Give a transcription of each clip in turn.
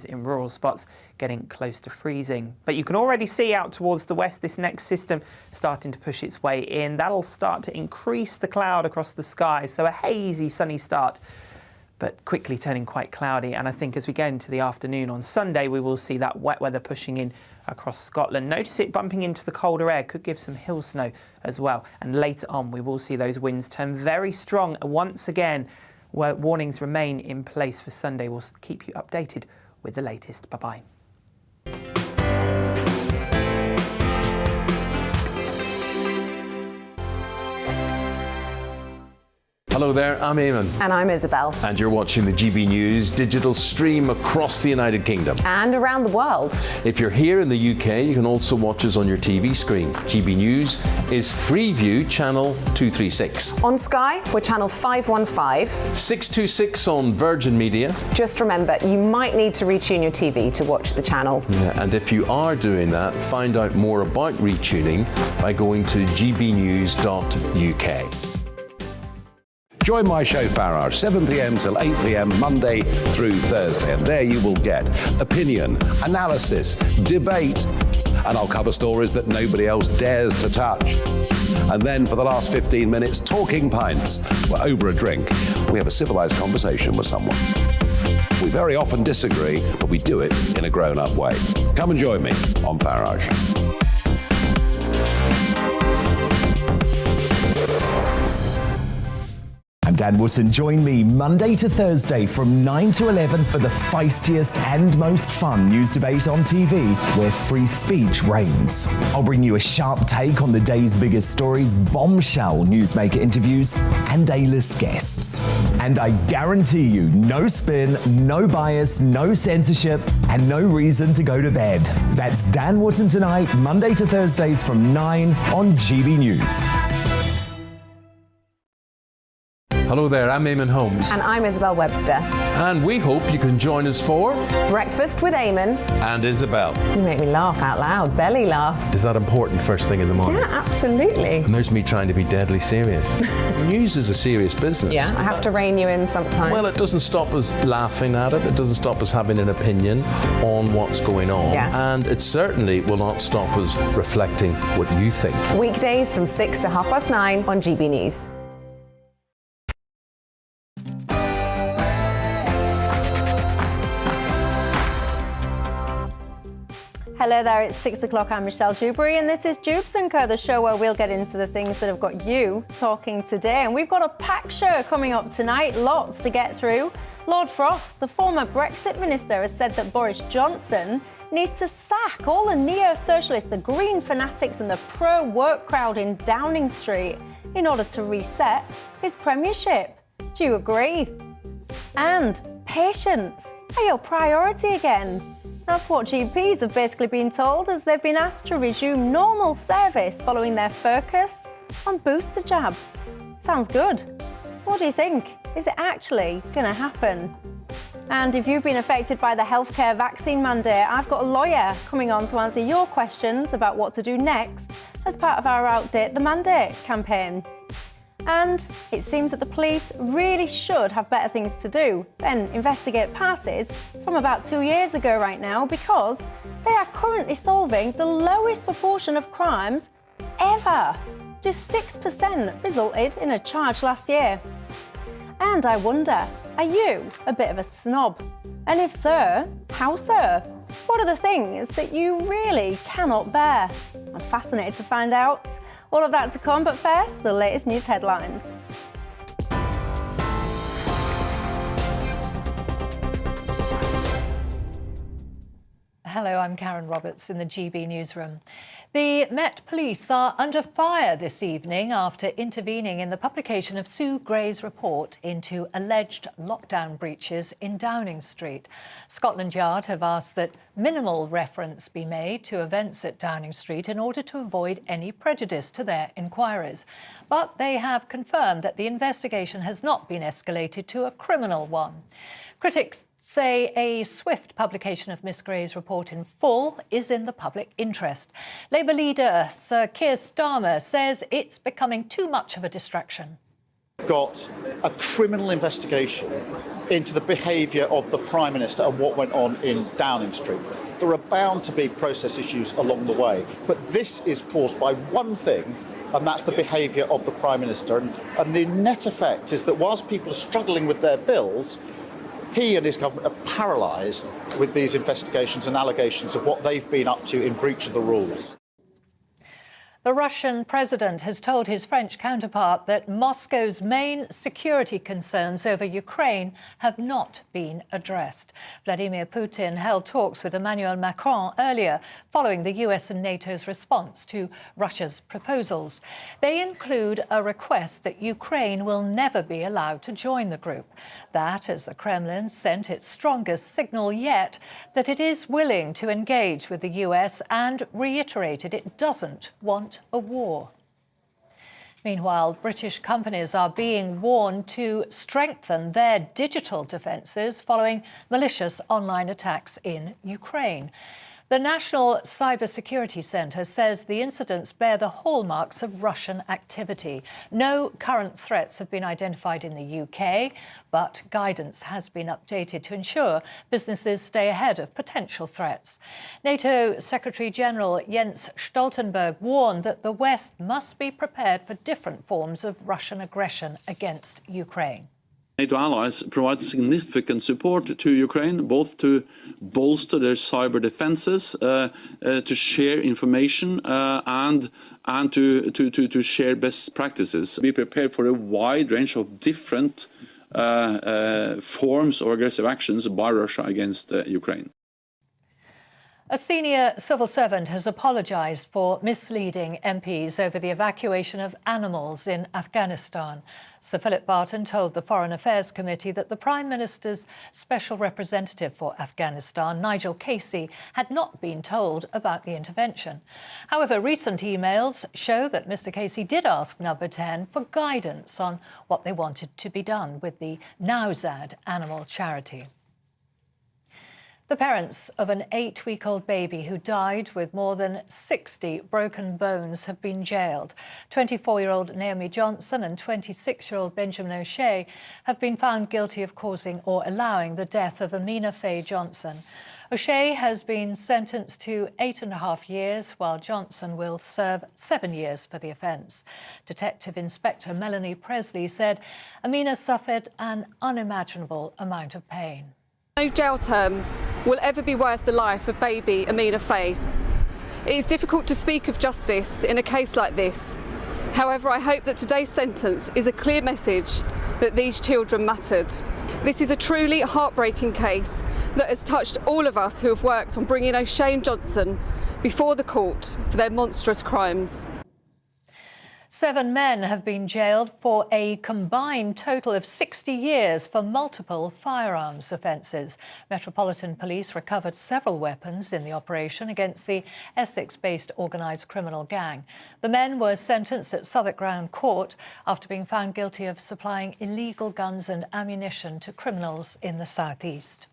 in rural spots getting close to freezing. But you can already see out towards the west this next system starting to push its way in. That'll start to increase the cloud across the sky, so a hazy sunny start, but quickly turning quite cloudy. And I think as we go into the afternoon on Sunday, we will see that wet weather pushing in across Scotland. Notice it bumping into the colder air, could give some hill snow as well. And later on, we will see those winds turn very strong once again, where warnings remain in place for Sunday. We'll keep you updated with the latest. Bye-bye. Hello there, I'm Eamon. And I'm Isabel. And you're watching the GB News digital stream across the United Kingdom. And around the world. If you're here in the UK, you can also watch us on your TV screen. GB News is Freeview channel 236. On Sky, we're channel 515. 626 on Virgin Media. Just remember, you might need to retune your TV to watch the channel. Yeah, and if you are doing that, find out more about retuning by going to gbnews.uk. Join my show Farage, 7 p.m. till 8 p.m. Monday through Thursday, and there you will get opinion, analysis, debate, and I'll cover stories that nobody else dares to touch. And then for the last 15 minutes, talking pints. We're over a drink. We have a civilized conversation with someone. We very often disagree, but we do it in a grown-up way. Come and join me on Farage. I'm Dan Wootton. Join me Monday to Thursday from 9 to 11 for the feistiest and most fun news debate on TV, where free speech reigns. I'll bring you a sharp take on the day's biggest stories, bombshell newsmaker interviews, and A-list guests. And I guarantee you, no spin, no bias, no censorship, and no reason to go to bed. That's Dan Wootton tonight, Monday to Thursdays from 9 on GB News. Hello there, I'm Eamon Holmes. And I'm Isabel Webster. And we hope you can join us for Breakfast with Eamon and Isabel. You make me laugh out loud, belly laugh. Is that important first thing in the morning? Yeah, absolutely. And there's me trying to be deadly serious. News is a serious business. Yeah, I have to rein you in sometimes. Well, it doesn't stop us laughing at it. It doesn't stop us having an opinion on what's going on. Yeah. And it certainly will not stop us reflecting what you think. Weekdays from 6 to 9:30 on GB News. Hello there, it's 6 o'clock. I'm Michelle Dewberry, and this is Dewbs & Co, the show where we'll get into the things that have got you talking today. And we've got a packed show coming up tonight, lots to get through. Lord Frost, the former Brexit minister, has said that Boris Johnson needs to sack all the neo-socialists, the green fanatics and the pro-work crowd in Downing Street in order to reset his premiership. Do you agree? And patients are your priority again. That's what GPs have basically been told as they've been asked to resume normal service following their focus on booster jabs. Sounds good. What do you think? Is it actually going to happen? And if you've been affected by the healthcare vaccine mandate, I've got a lawyer coming on to answer your questions about what to do next as part of our Outdate the Mandate campaign. And it seems that the police really should have better things to do than investigate passes from about 2 years ago right now, because they are currently solving the lowest proportion of crimes ever. Just 6% resulted in a charge last year. And I wonder, are you a bit of a snob? And if so, how so? What are the things that you really cannot bear? I'm fascinated to find out. All of that to come, but first, the latest news headlines. Hello, I'm Karen Roberts in the GB newsroom. The Met Police are under fire this evening after intervening in the publication of Sue Gray's report into alleged lockdown breaches in Downing Street. Scotland Yard have asked that minimal reference be made to events at Downing Street in order to avoid any prejudice to their inquiries. But they have confirmed that the investigation has not been escalated to a criminal one. Critics say a swift publication of Miss Gray's report in full is in the public interest. Labour leader Sir Keir Starmer says it's becoming too much of a distraction. got a criminal investigation into the behaviour of the Prime Minister and what went on in Downing Street. There are bound to be process issues along the way, but this is caused by one thing, and that's the behaviour of the Prime Minister. And the net effect is that whilst people are struggling with their bills, he and his government are paralysed with these investigations and allegations of what they've been up to in breach of the rules. The Russian president has told his French counterpart that Moscow's main security concerns over Ukraine have not been addressed. Vladimir Putin held talks with Emmanuel Macron earlier, following the US and NATO's response to Russia's proposals. They include a request that Ukraine will never be allowed to join the group. That as the Kremlin sent its strongest signal yet that it is willing to engage with the US and reiterated it doesn't want a war. Meanwhile, British companies are being warned to strengthen their digital defences following malicious online attacks in Ukraine. The National Cybersecurity Centre says the incidents bear the hallmarks of Russian activity. No current threats have been identified in the UK, but guidance has been updated to ensure businesses stay ahead of potential threats. NATO Secretary-General Jens Stoltenberg warned that the West must be prepared for different forms of Russian aggression against Ukraine. NATO allies provide significant support to Ukraine, both to bolster their cyber defences, to share information and to share best practices. Be prepared for a wide range of different forms of aggressive actions by Russia against Ukraine. A senior civil servant has apologised for misleading MPs over the evacuation of animals in Afghanistan. Sir Philip Barton told the Foreign Affairs Committee that the Prime Minister's special representative for Afghanistan, Nigel Casey, had not been told about the intervention. However, recent emails show that Mr Casey did ask Number 10 for guidance on what they wanted to be done with the Nowzad animal charity. The parents of an 8-week-old baby who died with more than 60 broken bones have been jailed. 24-year-old Naomi Johnson and 26-year-old Benjamin O'Shea have been found guilty of causing or allowing the death of Amina Faye Johnson. O'Shea has been sentenced to 8.5 years, while Johnson will serve 7 years for the offence. Detective Inspector Melanie Presley said Amina suffered an unimaginable amount of pain. No jail term will ever be worth the life of baby Amina Faye. It is difficult to speak of justice in a case like this. However, I hope that today's sentence is a clear message that these children mattered. This is a truly heartbreaking case that has touched all of us who have worked on bringing O'Shea and Johnson before the court for their monstrous crimes. 7 men have been jailed for a combined total of 60 years for multiple firearms offences. Metropolitan Police recovered several weapons in the operation against the Essex-based organised criminal gang. The men were sentenced at Southwark Crown Court after being found guilty of supplying illegal guns and ammunition to criminals in the South East.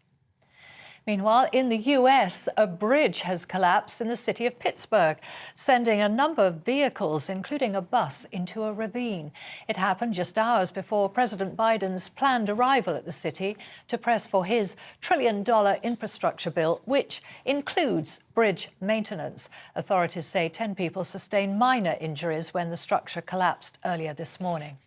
Meanwhile, in the US, a bridge has collapsed in the city of Pittsburgh, sending a number of vehicles, including a bus, into a ravine. It happened just hours before President Biden's planned arrival at the city to press for his $1 trillion infrastructure bill, which includes bridge maintenance. Authorities say 10 people sustained minor injuries when the structure collapsed earlier this morning.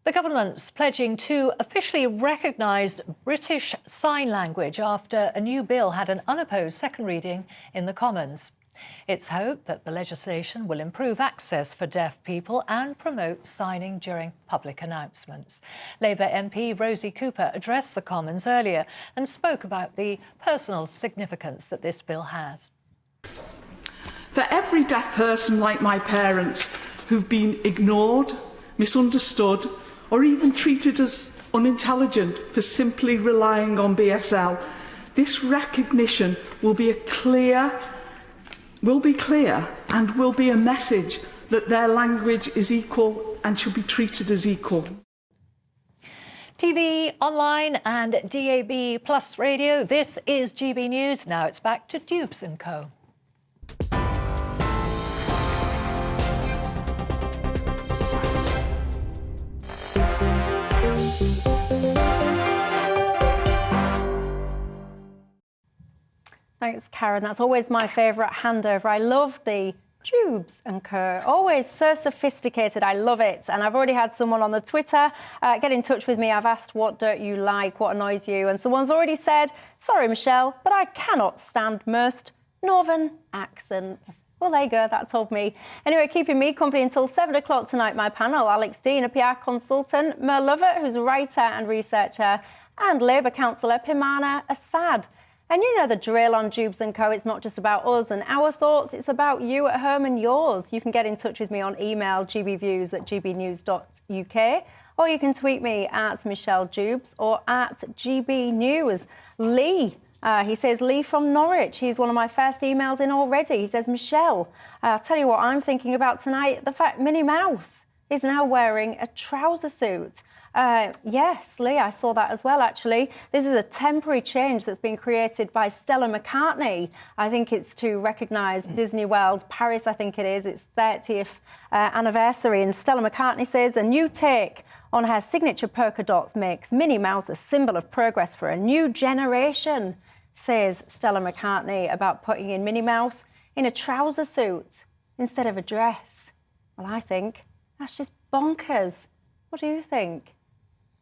The government's pledging to officially recognise British Sign Language after a new bill had an unopposed second reading in the Commons. It's hoped that the legislation will improve access for deaf people and promote signing during public announcements. Labour MP Rosie Cooper addressed the Commons earlier and spoke about the personal significance that this bill has. For every deaf person like my parents who've been ignored, misunderstood, or even treated as unintelligent for simply relying on BSL, this recognition will be clear and will be a message that their language is equal and should be treated as equal. TV, online and DAB Plus radio, this is GB News. Now it's back to Dewbs & Co. Thanks, Karen. That's always my favourite handover. I love the Dewbs and Co. Always so sophisticated. I love it. And I've already had someone on the Twitter get in touch with me. I've asked, what don't you like? What annoys you? And someone's already said, sorry, Michelle, but I cannot stand most northern accents. Well, there you go. That told me. Anyway, keeping me company until 7 o'clock tonight, my panel, Alex Dean, a PR consultant, Mer Lovett, who's a writer and researcher, and Labour councillor Pimana Assad. And you know the drill on Dewbs and Co. It's not just about us and our thoughts, it's about you at home and yours. You can get in touch with me on email, gbviews@gbnews.uk, or you can tweet me at Michelle Dewbs or at GBNews. Lee, he says, Lee from Norwich. He's one of my first emails in already. He says, Michelle, I'll tell you what I'm thinking about tonight. The fact Minnie Mouse is now wearing a trouser suit. Yes, Lee, I saw that as well, actually. This is a temporary change that's been created by Stella McCartney. I think it's to recognise Disney World Paris, I think it is. Its 30th anniversary. And Stella McCartney says a new take on her signature polka dots makes Minnie Mouse a symbol of progress for a new generation, says Stella McCartney about putting in Minnie Mouse in a trouser suit instead of a dress. Well, I think that's just bonkers. What do you think?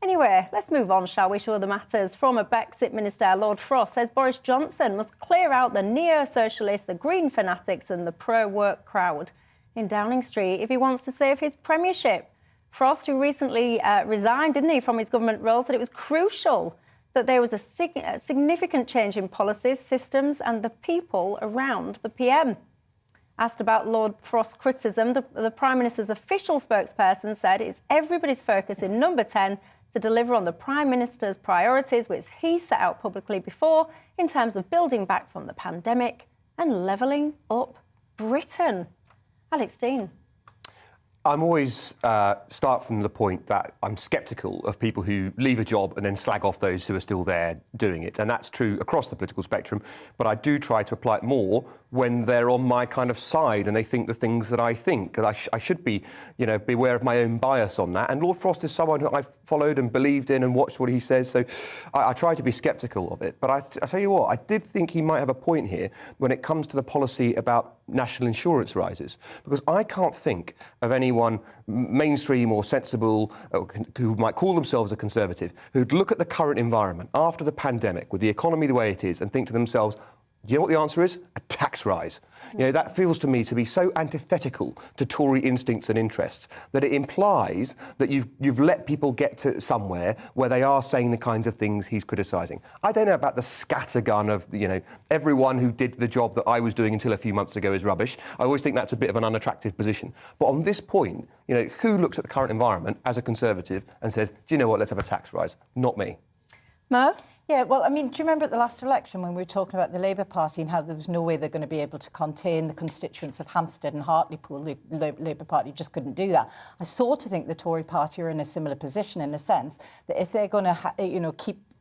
Anyway, let's move on, shall we, to other matters. Former Brexit Minister Lord Frost says Boris Johnson must clear out the neo-socialists, the Green fanatics and the pro-work crowd in Downing Street if he wants to save his premiership. Frost, who recently resigned, didn't he, from his government role, said it was crucial that there was a significant change in policies, systems and the people around the PM. Asked about Lord Frost's criticism, the Prime Minister's official spokesperson said it's everybody's focus in number 10 to deliver on the Prime Minister's priorities, which he set out publicly before, in terms of building back from the pandemic and levelling up Britain. Alex Dean. I'm always start from the point that I'm sceptical of people who leave a job and then slag off those who are still there doing it. And that's true across the political spectrum. But I do try to apply it more when they're on my kind of side and they think the things that I think. I should be, be aware of my own bias on that. And Lord Frost is someone who I've followed and believed in and watched what he says. So I try to be sceptical of it. But I tell you what, I did think he might have a point here when it comes to the policy about national insurance rises, because I can't think of anyone mainstream or sensible who might call themselves a conservative who'd look at the current environment after the pandemic with the economy the way it is and think to themselves, do you know what the answer is? A tax rise. That feels to me to be so antithetical to Tory instincts and interests that it implies that you've let people get to somewhere where they are saying the kinds of things he's criticising. I don't know about the scattergun of, everyone who did the job that I was doing until a few months ago is rubbish. I always think that's a bit of an unattractive position. But on this point, who looks at the current environment as a Conservative and says, do you know what, let's have a tax rise? Not me. Mo? Yeah, well, do you remember at the last election when we were talking about the Labour Party and how there was no way they're going to be able to contain the constituents of Hampstead and Hartlepool? The Labour Party just couldn't do that. I sort of think the Tory Party are in a similar position in a sense that if they're going to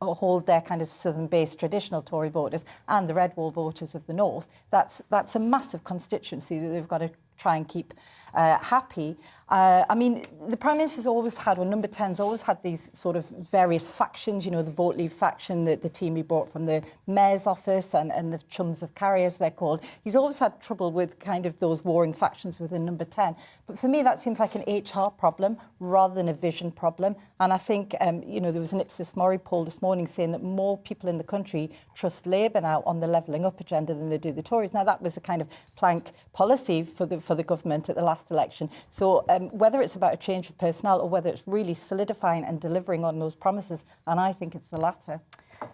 hold their kind of southern-based traditional Tory voters and the red wall voters of the north, that's a massive constituency that they've got to try and keep happy. The Prime Minister's always had, or Number 10's always had these sort of various factions, the Vote Leave faction, the team he brought from the Mayor's office and the Chums of Carrie, as they're called. He's always had trouble with kind of those warring factions within Number 10. But for me, that seems like an HR problem rather than a vision problem. And I think, there was an Ipsos Mori poll this morning saying that more people in the country trust Labour now on the levelling up agenda than they do the Tories. Now, that was a kind of plank policy for the government at the last election. So whether it's about a change of personnel or whether it's really solidifying and delivering on those promises, and I think it's the latter.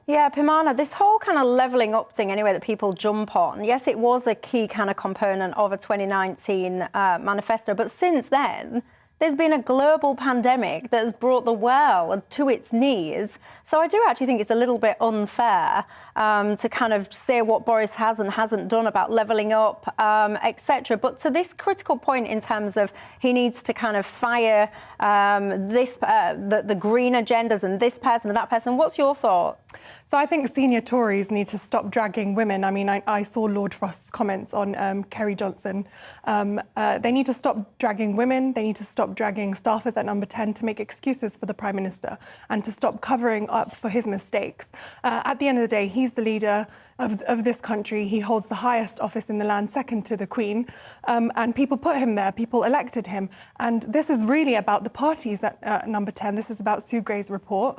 Yeah, Pimana, this whole kind of levelling up thing anyway that people jump on, yes, it was a key kind of component of a 2019 manifesto, but since then, there's been a global pandemic that has brought the world to its knees. So I do actually think it's a little bit unfair to kind of say what Boris has and hasn't done about levelling up, etc. But to this critical point in terms of he needs to kind of fire the green agendas and this person and that person, what's your thoughts? So I think senior Tories need to stop dragging women. I saw Lord Frost's comments on Kerry Johnson. They need to stop dragging women. They need to stop dragging staffers at Number 10 to make excuses for the Prime Minister and to stop covering up for his mistakes. At the end of the day, he's the leader. of this country. He holds the highest office in the land, second to the Queen, and people put him there, people elected him. And this is really about the parties at number 10. This is about Sue Gray's report.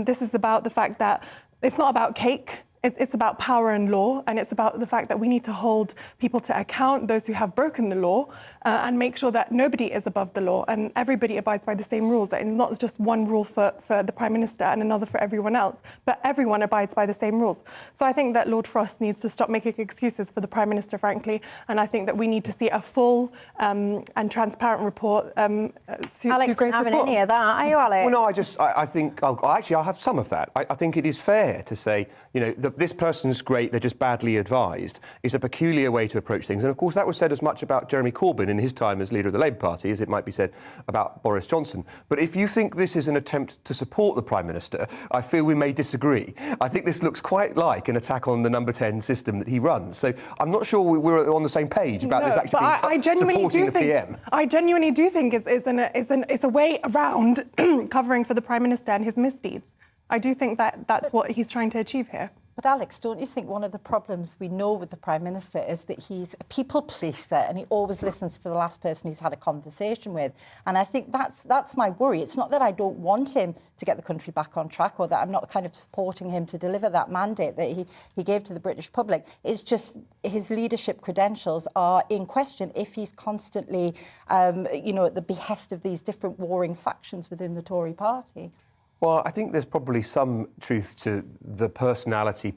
This is about the fact that it's not about cake. It's about power and law, and it's about the fact that we need to hold people to account, those who have broken the law, and make sure that nobody is above the law and everybody abides by the same rules. That it's not just one rule for the Prime Minister and another for everyone else, but everyone abides by the same rules. So I think that Lord Frost needs to stop making excuses for the Prime Minister, frankly, and I think that we need to see a full and transparent report. Alex isn't having any of that, are you, Alex? Well, no, I think I'll have some of that. I think it is fair to say, you know, that this person's great, they're just badly advised, is a peculiar way to approach things. And of course, that was said as much about Jeremy Corbyn in his time as leader of the Labour Party as it might be said about Boris Johnson. But if you think this is an attempt to support the Prime Minister, I feel we may disagree. I think this looks quite like an attack on the number 10 system that he runs. So I'm not sure we're on the same page about this actually supporting the PM. I genuinely do think it's a way around covering for the Prime Minister and his misdeeds. I do think that that's what he's trying to achieve here. But Alex, don't you think one of the problems we know with the Prime Minister is that he's a people pleaser and he always listens to the last person he's had a conversation with? And I think that's my worry. It's not that I don't want him to get the country back on track or that I'm not kind of supporting him to deliver that mandate that he gave to the British public. It's just his leadership credentials are in question if he's constantly, you know, at the behest of these different warring factions within the Tory party. Well, I think there's probably some truth to the personality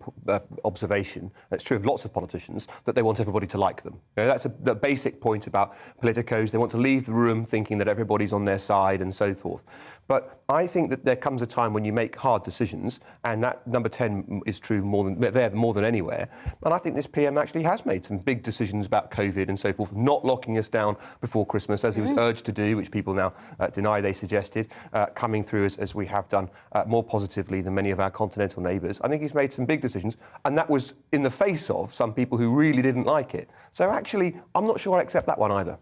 observation. It's true of lots of politicians that they want everybody to like them. You know, that's the basic point about politicos. They want to leave the room thinking that everybody's on their side and so forth. But I think that there comes a time when you make hard decisions, and that number 10 is true more than anywhere. And I think this PM actually has made some big decisions about COVID and so forth, not locking us down before Christmas, as he was urged to do, which people now deny they suggested, coming through as we have done more positively than many of our continental neighbours. I think he's made some big decisions, and that was in the face of some people who really didn't like it. So actually, I'm not sure I accept that one either.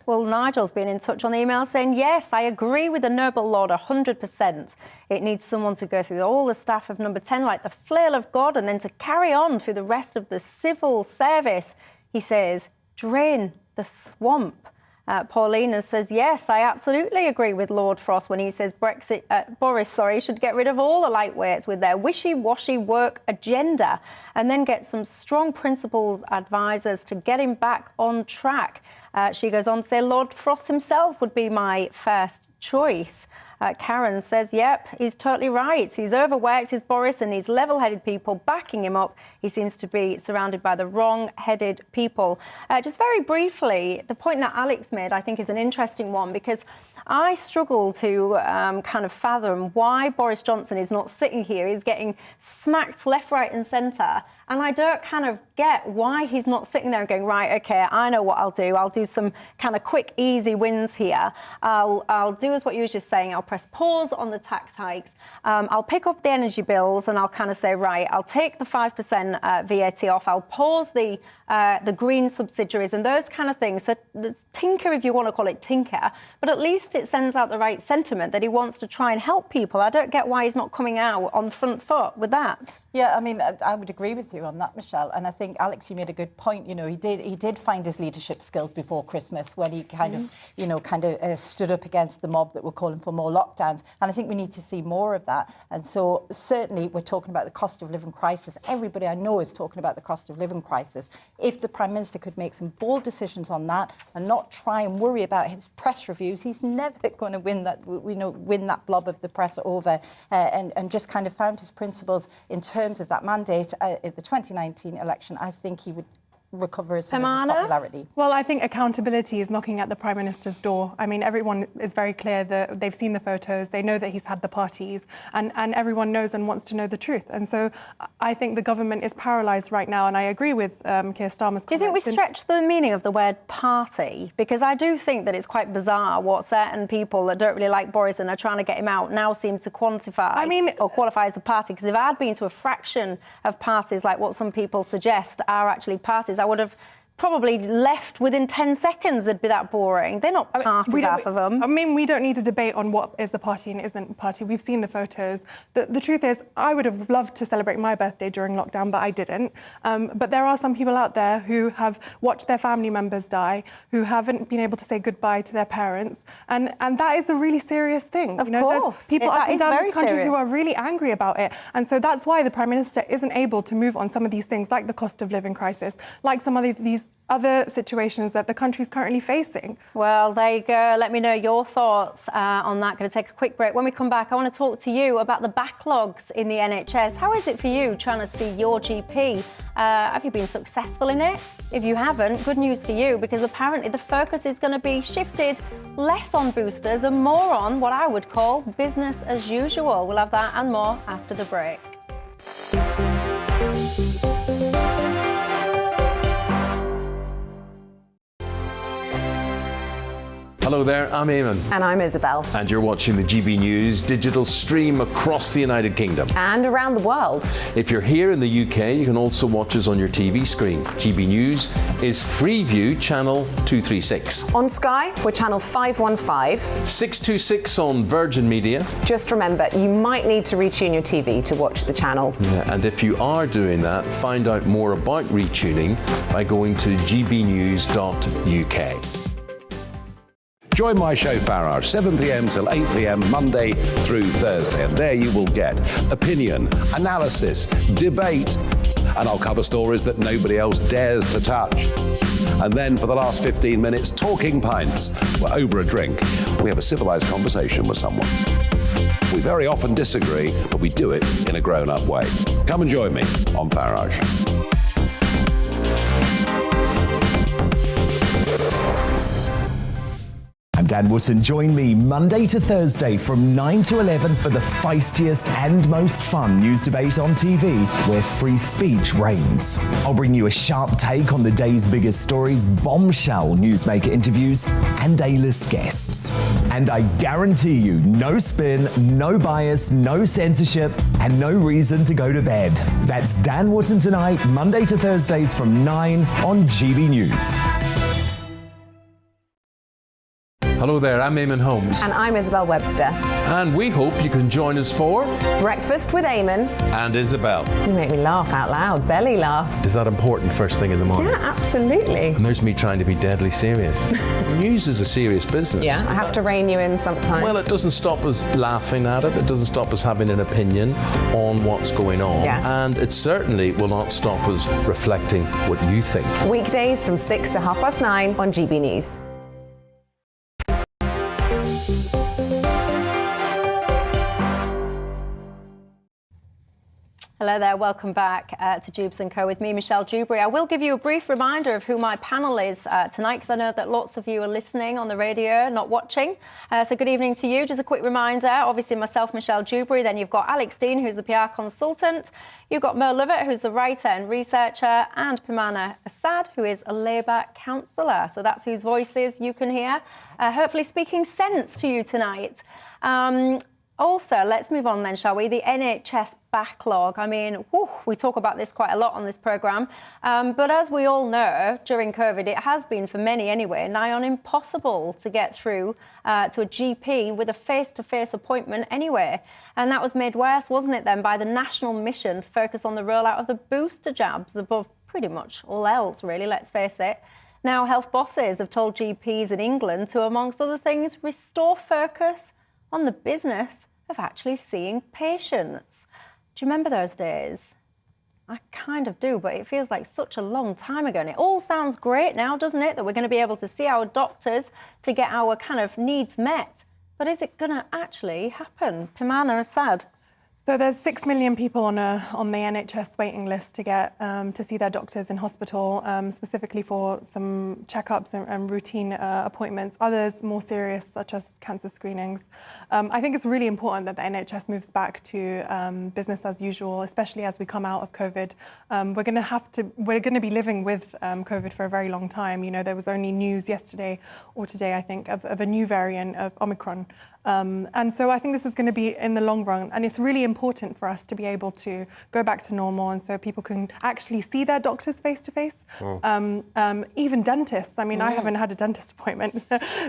Well, Nigel's been in touch on the email saying, yes, I agree with the noble lord 100%. It needs someone to go through all the staff of number 10 like the flail of God and then to carry on through the rest of the civil service. He says, drain the swamp. Paulina says, yes, I absolutely agree with Lord Frost when he says Boris should get rid of all the lightweights with their wishy-washy work agenda and then get some strong principled advisors to get him back on track. She goes on to say Lord Frost himself would be my first choice. Karen says, yep, he's totally right. He's overworked his Boris and needs level-headed people backing him up. He seems to be surrounded by the wrong-headed people. Just very briefly, the point that Alex made, I think, is an interesting one because I struggle to kind of fathom why Boris Johnson is not sitting here. He's getting smacked left, right and centre. And I don't kind of get why he's not sitting there and going, right, OK, I know what I'll do. I'll do some kind of quick, easy wins here. I'll do as what you were just saying. I'll press pause on the tax hikes. I'll pick up the energy bills and I'll kind of say, right, I'll take the 5% VAT off. I'll pause the green subsidiaries and those kind of things. So tinker, if you want to call it tinker, but at least it sends out the right sentiment that he wants to try and help people. I don't get why he's not coming out on the front foot with that. Yeah, I mean, I would agree with you on that, Michelle. And I think, Alex, you made a good point. You know, he did find his leadership skills before Christmas when he kind of stood up against the mob that were calling for more lockdowns. And I think we need to see more of that. And so certainly we're talking about the cost of living crisis. Everybody I know is talking about the cost of living crisis. If the Prime Minister could make some bold decisions on that and not try and worry about his press reviews, he's never going to win that blob of the press over and just kind of found his principles in terms of that mandate at the 2019 election. I think he would recover some of his popularity. Well, I think accountability is knocking at the Prime Minister's door. I mean, everyone is very clear that they've seen the photos, they know that he's had the parties, and everyone knows and wants to know the truth. And so I think the government is paralysed right now, and I agree with Keir Starmer's comments. Do you think we stretch the meaning of the word party? Because I do think that it's quite bizarre what certain people that don't really like Boris and are trying to get him out now seem to quantify or qualify as a party. Because if I'd been to a fraction of parties like what some people suggest are actually parties, I would have probably left within 10 seconds. They'd be that boring. They're not part of half of them. I mean, we don't need a debate on what is a party and isn't a party. We've seen the photos. The truth is, I would have loved to celebrate my birthday during lockdown, but I didn't. But there are some people out there who have watched their family members die, who haven't been able to say goodbye to their parents, and that is a really serious thing. Of course. There's people up and down this country who are really angry about it, and so that's why the Prime Minister isn't able to move on some of these things, like the cost of living crisis, like some of these other situations that the country's currently facing. Well, there you go. Let me know your thoughts on that. Going to take a quick break. When we come back, I want to talk to you about the backlogs in the NHS. How is it for you trying to see your GP? Have you been successful in it? If you haven't, good news for you, because apparently the focus is going to be shifted less on boosters and more on what I would call business as usual. We'll have that and more after the break. Hello there, I'm Eamon. And I'm Isabel. And you're watching the GB News digital stream across the United Kingdom. And around the world. If you're here in the UK, you can also watch us on your TV screen. GB News is Freeview channel 236. On Sky, we're channel 515. 626 on Virgin Media. Just remember, you might need to retune your TV to watch the channel. Yeah, and if you are doing that, find out more about retuning by going to gbnews.uk. Join my show Farage, 7 p.m. till 8 p.m. Monday through Thursday, and there you will get opinion, analysis, debate, and I'll cover stories that nobody else dares to touch. And then for the last 15 minutes, talking pints. We're over a drink. We have a civilised conversation with someone. We very often disagree, but we do it in a grown-up way. Come and join me on Farage. I'm Dan Wootton. Join me Monday to Thursday from 9 to 11 for the feistiest and most fun news debate on TV, where free speech reigns. I'll bring you a sharp take on the day's biggest stories, bombshell newsmaker interviews, and A-list guests. And I guarantee you, no spin, no bias, no censorship, and no reason to go to bed. That's Dan Wootton tonight, Monday to Thursdays from 9 on GB News. Hello there, I'm Eamon Holmes. And I'm Isabel Webster. And we hope you can join us for Breakfast with Eamon and Isabel. You make me laugh out loud, belly laugh. Is that important first thing in the morning? Yeah, absolutely. And there's me trying to be deadly serious. News is a serious business. Yeah, I have to rein you in sometimes. Well, it doesn't stop us laughing at it. It doesn't stop us having an opinion on what's going on. Yeah. And it certainly will not stop us reflecting what you think. Weekdays from 6 to 9:30 on GB News. Hello there, welcome back to Dewbs & Co with me, Michelle Dewberry. I will give you a brief reminder of who my panel is tonight, because I know that lots of you are listening on the radio, not watching. So good evening to you. Just a quick reminder, obviously myself, Michelle Dewberry, then you've got Alex Dean, who's the PR consultant. You've got Mo Lovett, who's the writer and researcher, and Pimana Assad, who is a Labour councillor. So that's whose voices you can hear, hopefully speaking sense to you tonight. Also, let's move on then, shall we? The NHS backlog. I mean, we talk about this quite a lot on this programme. But as we all know, during COVID, it has been, for many anyway, nigh on impossible to get through to a GP with a face-to-face appointment anyway. And that was made worse, wasn't it then, by the national mission to focus on the rollout of the booster jabs above pretty much all else, really, let's face it. Now, health bosses have told GPs in England to, amongst other things, restore focus on the business of actually seeing patients. Do you remember those days? I kind of do, but it feels like such a long time ago. And it all sounds great now, doesn't it? That we're going to be able to see our doctors to get our kind of needs met. But is it going to actually happen? Pimana Assad. So there's 6 million people on the NHS waiting list to get to see their doctors in hospital, specifically for some checkups and routine appointments. Others more serious, such as cancer screenings. I think it's really important that the NHS moves back to business as usual, especially as we come out of COVID. We're going to be living with COVID for a very long time. You know, there was only news yesterday or today, I think, of a new variant of Omicron. And so I think this is going to be in the long run, and it's really important for us to be able to go back to normal, and so people can actually see their doctors face to face. Even dentists. I mean, I haven't had a dentist appointment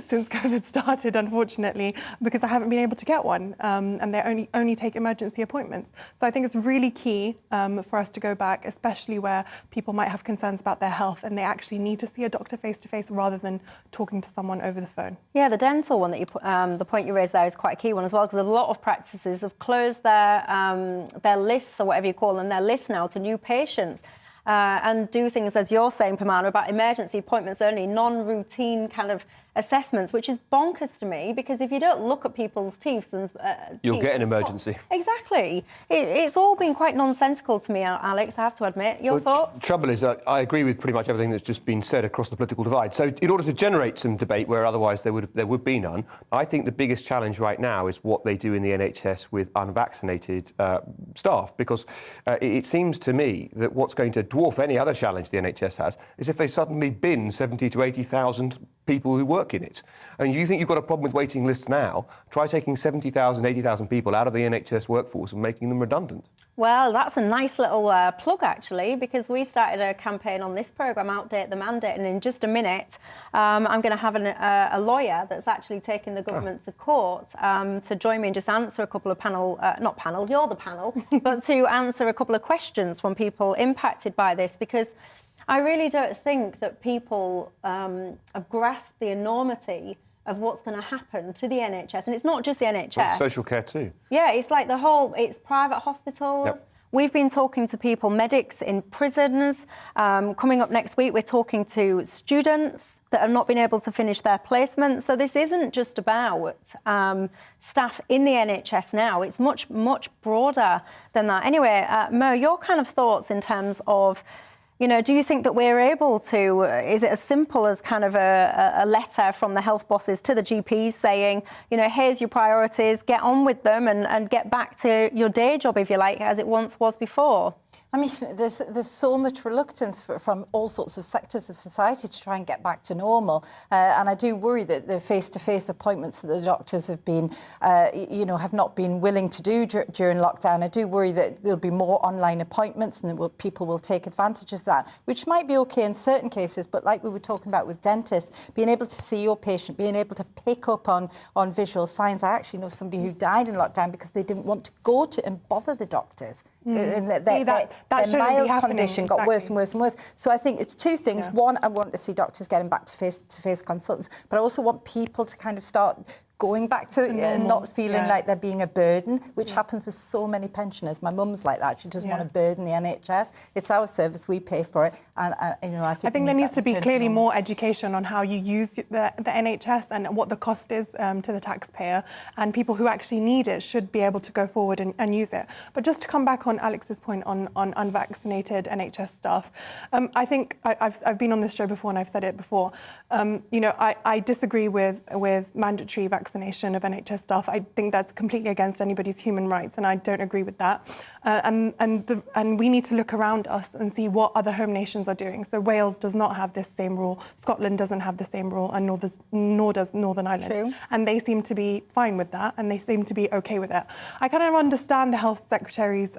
since COVID started, unfortunately, because I haven't been able to get one, and they only take emergency appointments. So I think it's really key for us to go back, especially where people might have concerns about their health and they actually need to see a doctor face to face rather than talking to someone over the phone. Yeah, the dental one that you put, the point you raised there is quite a key one as well, because a lot of practices have closed their lists, or whatever you call them, their lists now to new patients. And do things, as you're saying, Pamana, about emergency appointments only, non-routine kind of assessments, which is bonkers to me, because if you don't look at people's teeth and you'll get an emergency. Exactly. It's all been quite nonsensical to me, Alex, I have to admit. Your thoughts? Trouble is, I agree with pretty much everything that's just been said across the political divide. So in order to generate some debate where otherwise there would be none, I think the biggest challenge right now is what they do in the NHS with unvaccinated staff, because it seems to me that what's going to dwarf any other challenge the NHS has is if they suddenly bin 70 to 80,000 people who work in it. I mean, if you think you've got a problem with waiting lists now, try taking 70,000, 80,000 people out of the NHS workforce and making them redundant. Well, that's a nice little plug, actually, because we started a campaign on this programme, Outdate the Mandate, and in just a minute, I'm going to have a lawyer that's actually taking the government to court to join me and just answer a couple of not panel, you're the panel, but to answer a couple of questions from people impacted by this, because I really don't think that people have grasped the enormity of what's going to happen to the NHS. And it's not just the NHS. Well, social care too. Yeah, it's like it's private hospitals. Yep. We've been talking to people, medics in prisons. Coming up next week, we're talking to students that have not been able to finish their placement. So this isn't just about staff in the NHS now. It's much, much broader than that. Anyway, Mo, your kind of thoughts in terms of, do you think that we're able to, is it as simple as kind of a letter from the health bosses to the GPs saying, here's your priorities, get on with them and get back to your day job, if you like, as it once was before? I mean, there's so much reluctance from all sorts of sectors of society to try and get back to normal. And I do worry that the face-to-face appointments that the doctors have been, have not been willing to do during lockdown. I do worry that there'll be more online appointments and that people will take advantage of that, which might be okay in certain cases. But like we were talking about with dentists, being able to see your patient, being able to pick up on visual signs. I actually know somebody who died in lockdown because they didn't want to go to and bother the doctors. Their mild condition got worse and worse and worse. So I think it's two things. Yeah. One, I want to see doctors getting back to face-to-face consultants, but I also want people to kind of start going back to not feeling like they're being a burden, which happens with so many pensioners. My mum's like that. She doesn't want to burden the NHS. It's our service. We pay for it. And I think there needs to be clearly more education on how you use the NHS and what the cost is to the taxpayer. And people who actually need it should be able to go forward and use it. But just to come back on Alex's point on unvaccinated NHS staff, I think I've been on this show before and I've said it before. I disagree with mandatory vaccination of NHS staff. I think that's completely against anybody's human rights, and I don't agree with that. And we need to look around us and see what other home nations are doing. So Wales does not have this same rule. Scotland doesn't have the same rule, and nor does Northern Ireland. True. And they seem to be fine with that, and they seem to be okay with it. I kind of understand the Health Secretary's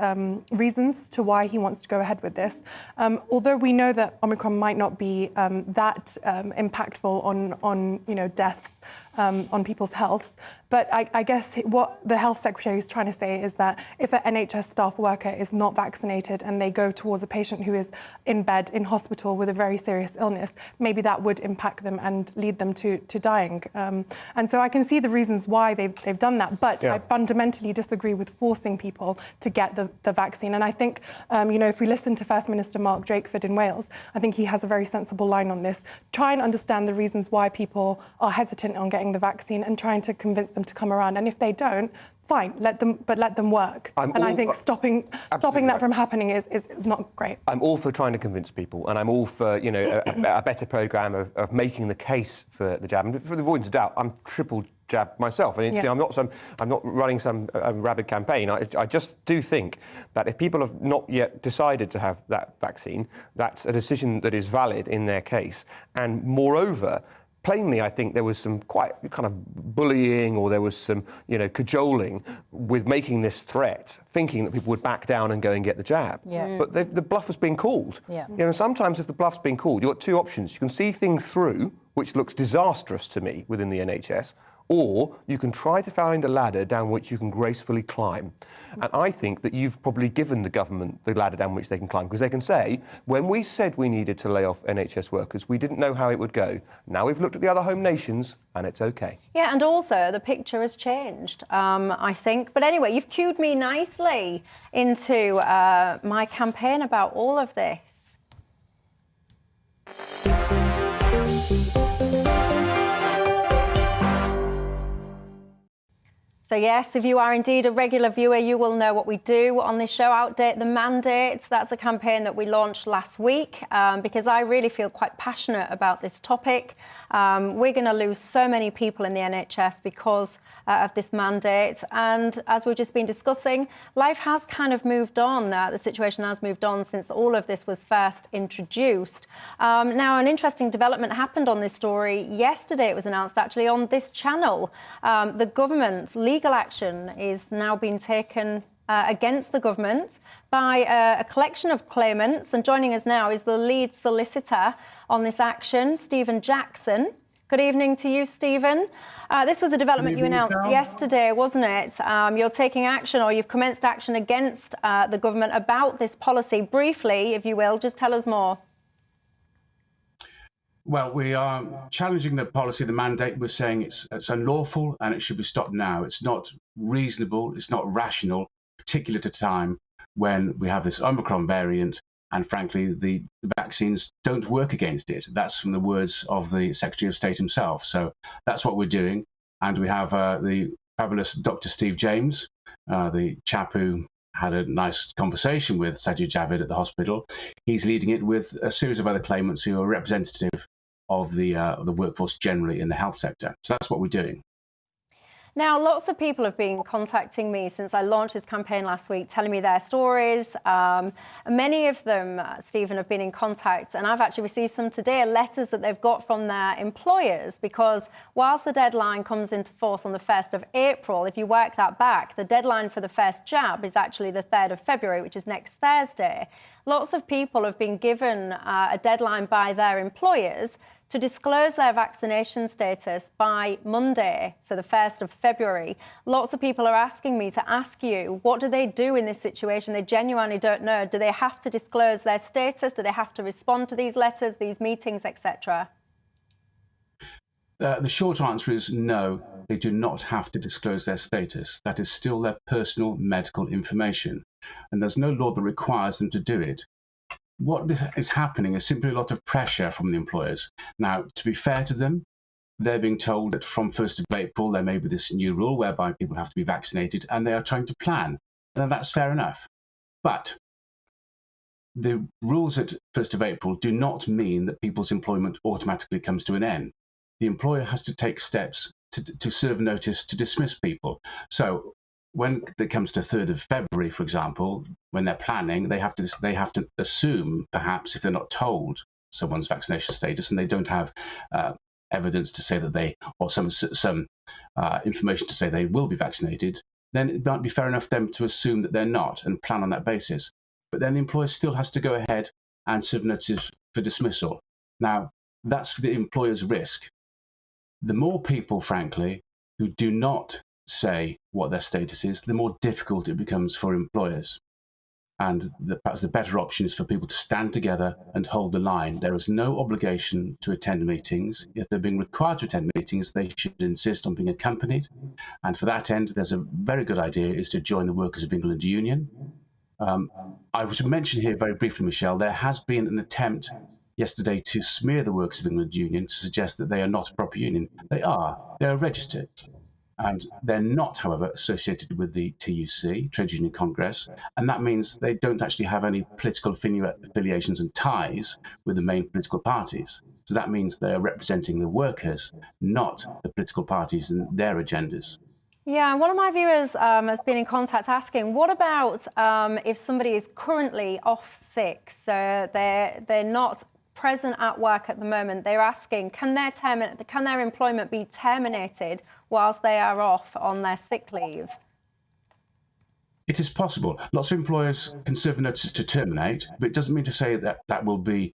reasons to why he wants to go ahead with this. Although we know that Omicron might not be that impactful on deaths on people's health. But I guess what the Health Secretary is trying to say is that if an NHS staff worker is not vaccinated and they go towards a patient who is in bed in hospital with a very serious illness, maybe that would impact them and lead them to dying. And so I can see the reasons why they've done that. But I fundamentally disagree with forcing people to get the vaccine. And I think, if we listen to First Minister Mark Drakeford in Wales, I think he has a very sensible line on this. Try and understand the reasons why people are hesitant on getting the vaccine and trying to convince them to come around. And if they don't, fine, let them work. I think stopping that from happening is not great. I'm all for trying to convince people, and I'm all for a better programme of making the case for the jab. And for the avoidance of doubt, I'm triple jab myself, and I'm not running some rabid campaign. I just do think that if people have not yet decided to have that vaccine, that's a decision that is valid in their case, and moreover, plainly, I think there was some quite kind of bullying, or there was some, cajoling with making this threat, thinking that people would back down and go and get the jab. Yeah. But the bluff was being called. Yeah. Sometimes if the bluff's being called, you've got two options. You can see things through, which looks disastrous to me within the NHS, or you can try to find a ladder down which you can gracefully climb. And I think that you've probably given the government the ladder down which they can climb, because they can say, when we said we needed to lay off NHS workers, we didn't know how it would go. Now we've looked at the other home nations and it's okay. Yeah, and also the picture has changed, I think. But anyway, you've cued me nicely into my campaign about all of this. So yes, if you are indeed a regular viewer, you will know what we do on this show, Outdate the Mandate. That's a campaign that we launched last week because I really feel quite passionate about this topic. We're going to lose so many people in the NHS because of this mandate. And as we've just been discussing, life has kind of moved on. The situation has moved on since all of this was first introduced. Now, an interesting development happened on this story yesterday. It was announced actually on this channel. The government's legal action is now being taken against the government by a collection of claimants. And joining us now is the lead solicitor on this action, Stephen Jackson. Good evening to you, Stephen. This was a development you announced yesterday, wasn't it? You're taking action, or you've commenced action against the government about this policy. Briefly, if you will, just tell us more. Well, we are challenging the policy, the mandate. We're saying it's unlawful and it should be stopped now. It's not reasonable, it's not rational, particularly at a time when we have this Omicron variant. And frankly, the vaccines don't work against it. That's from the words of the Secretary of State himself. So that's what we're doing. And we have the fabulous Dr. Steve James, the chap who had a nice conversation with Sajid Javid at the hospital. He's leading it with a series of other claimants who are representative of the workforce generally in the health sector. So that's what we're doing. Now, lots of people have been contacting me since I launched this campaign last week, telling me their stories. Many of them, Stephen, have been in contact, and I've actually received some today, letters that they've got from their employers, because whilst the deadline comes into force on the 1st of April, if you work that back, the deadline for the first jab is actually the 3rd of February, which is next Thursday. Lots of people have been given a deadline by their employers to disclose their vaccination status by Monday, so the 1st of February. Lots of people are asking me to ask you, what do they do in this situation? They genuinely don't know. Do they have to disclose their status? Do they have to respond to these letters, these meetings, etc.? The short answer is no, they do not have to disclose their status. That is still their personal medical information, and there's no law that requires them to do it. What is happening is simply a lot of pressure from the employers. Now, to be fair to them, they're being told that from 1st of April, there may be this new rule whereby people have to be vaccinated, and they are trying to plan. And that's fair enough. But the rules at 1st of April do not mean that people's employment automatically comes to an end. The employer has to take steps to serve notice to dismiss people. So when it comes to 3rd of February, for example, when they're planning, they have to assume, perhaps, if they're not told someone's vaccination status and they don't have evidence to say that they, or some information to say they will be vaccinated, then it might be fair enough for them to assume that they're not and plan on that basis. But then the employer still has to go ahead and serve notice for dismissal. Now, that's for the employer's risk. The more people, frankly, who do not say what their status is, the more difficult it becomes for employers. And perhaps the better option is for people to stand together and hold the line. There is no obligation to attend meetings. If they're being required to attend meetings, they should insist on being accompanied. And for that end, there's a very good idea is to join the Workers of England Union. I should mention here very briefly, Michelle, there has been an attempt yesterday to smear the Workers of England Union to suggest that they are not a proper union. They are registered. And they're not, however, associated with the TUC, Trade Union Congress, and that means they don't actually have any political affiliations and ties with the main political parties. So that means they're representing the workers, not the political parties and their agendas. Yeah, and one of my viewers has been in contact asking, what about if somebody is currently off sick, so they're not present at work at the moment, they're asking, can their employment be terminated whilst they are off on their sick leave? It is possible. Lots of employers can serve a notice to terminate, but it doesn't mean to say that that will be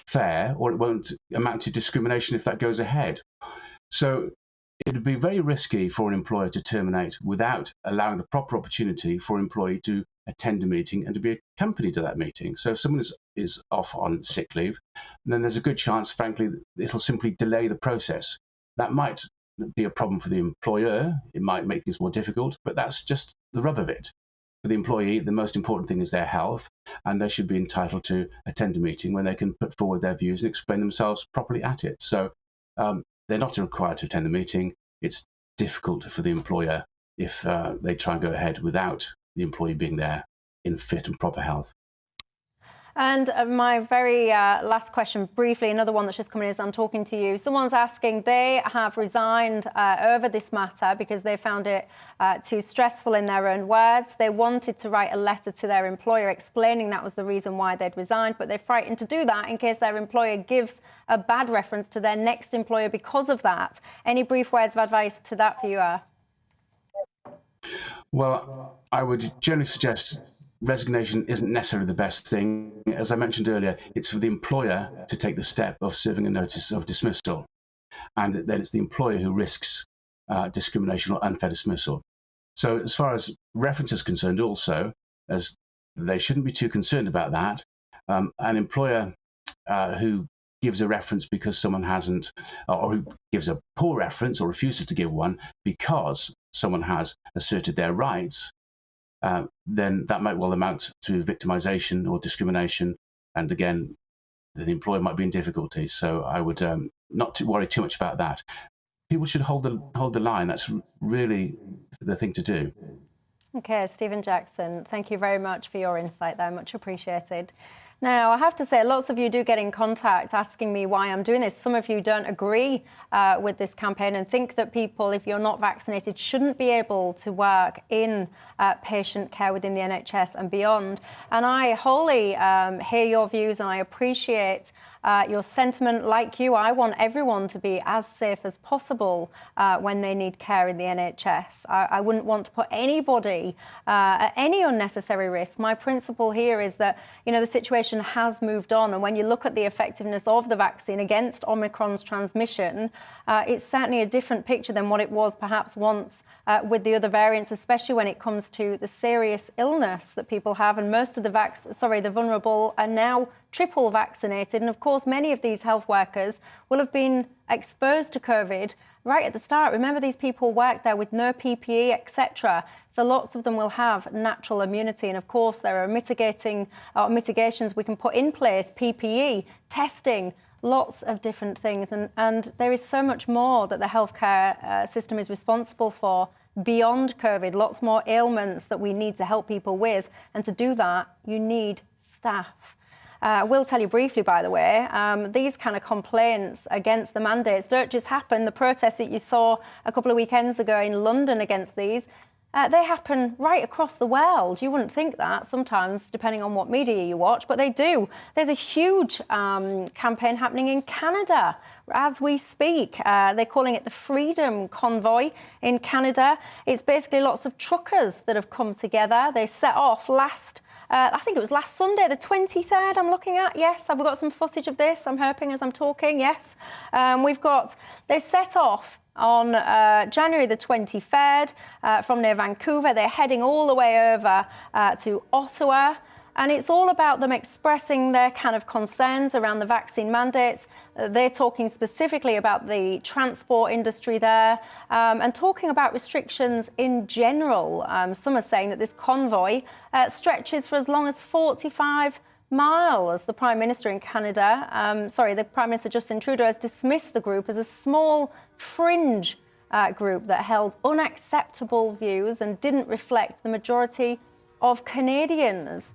fair, or it won't amount to discrimination if that goes ahead. So it would be very risky for an employer to terminate without allowing the proper opportunity for an employee to attend a meeting and to be accompanied to that meeting. So if someone is off on sick leave, then there's a good chance, frankly, it'll simply delay the process. That might be a problem for the employer. It might make things more difficult, but that's just the rub of it. For the employee, the most important thing is their health, and they should be entitled to attend a meeting when they can put forward their views and explain themselves properly at it. So they're not required to attend the meeting. It's difficult for the employer if they try and go ahead without the employee being there in fit and proper health. And my very last question, briefly, another one that's just coming in as I'm talking to you. Someone's asking, they have resigned over this matter because they found it too stressful in their own words. They wanted to write a letter to their employer explaining that was the reason why they'd resigned, but they're frightened to do that in case their employer gives a bad reference to their next employer because of that. Any brief words of advice to that viewer? Well, I would generally suggest resignation isn't necessarily the best thing. As I mentioned earlier, it's for the employer to take the step of serving a notice of dismissal. And then it's the employer who risks discrimination or unfair dismissal. So as far as reference is concerned also, as they shouldn't be too concerned about that, an employer who gives a reference because someone hasn't, or who gives a poor reference or refuses to give one because someone has asserted their rights, then that might well amount to victimization or discrimination. And again, the employer might be in difficulty. So I would not to worry too much about that. People should hold the line. That's really the thing to do. Okay, Stephen Jackson, thank you very much for your insight there. Much appreciated. Now, I have to say, lots of you do get in contact asking me why I'm doing this. Some of you don't agree with this campaign and think that people, if you're not vaccinated, shouldn't be able to work in patient care within the NHS and beyond. And I wholly hear your views, and I appreciate your sentiment. Like you, I want everyone to be as safe as possible when they need care in the NHS. I wouldn't want to put anybody at any unnecessary risk. My principle here is that, the situation has moved on, and when you look at the effectiveness of the vaccine against Omicron's transmission, it's certainly a different picture than what it was perhaps once with the other variants, especially when it comes to the serious illness that people have. And most of the vulnerable are now triple vaccinated. And of course, many of these health workers will have been exposed to COVID right at the start. Remember, these people work there with no PPE, etc. So lots of them will have natural immunity. And of course, there are mitigations we can put in place, PPE, testing, lots of different things. And there is so much more that the healthcare system is responsible for beyond COVID, lots more ailments that we need to help people with. And to do that, you need staff. I will tell you briefly, by the way, these kind of complaints against the mandates don't just happen. The protests that you saw a couple of weekends ago in London against these, they happen right across the world. You wouldn't think that sometimes, depending on what media you watch, but they do. There's a huge campaign happening in Canada as we speak. They're calling it the Freedom Convoy in Canada. It's basically lots of truckers that have come together. They set off I think it was last Sunday, the 23rd I'm looking at. Yes, I've got some footage of this. I'm hoping as I'm talking, yes. They set off on January the 23rd from near Vancouver. They're heading all the way over to Ottawa. And it's all about them expressing their kind of concerns around the vaccine mandates. They're talking specifically about the transport industry there and talking about restrictions in general. Some are saying that this convoy stretches for as long as 45 miles. The Prime Minister in Canada, the Prime Minister Justin Trudeau has dismissed the group as a small fringe group that held unacceptable views and didn't reflect the majority of Canadians.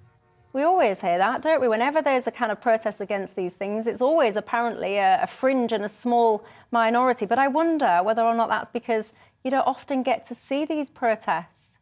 We always hear that, don't we? Whenever there's a kind of protest against these things, it's always apparently a fringe and a small minority. But I wonder whether or not that's because you don't often get to see these protests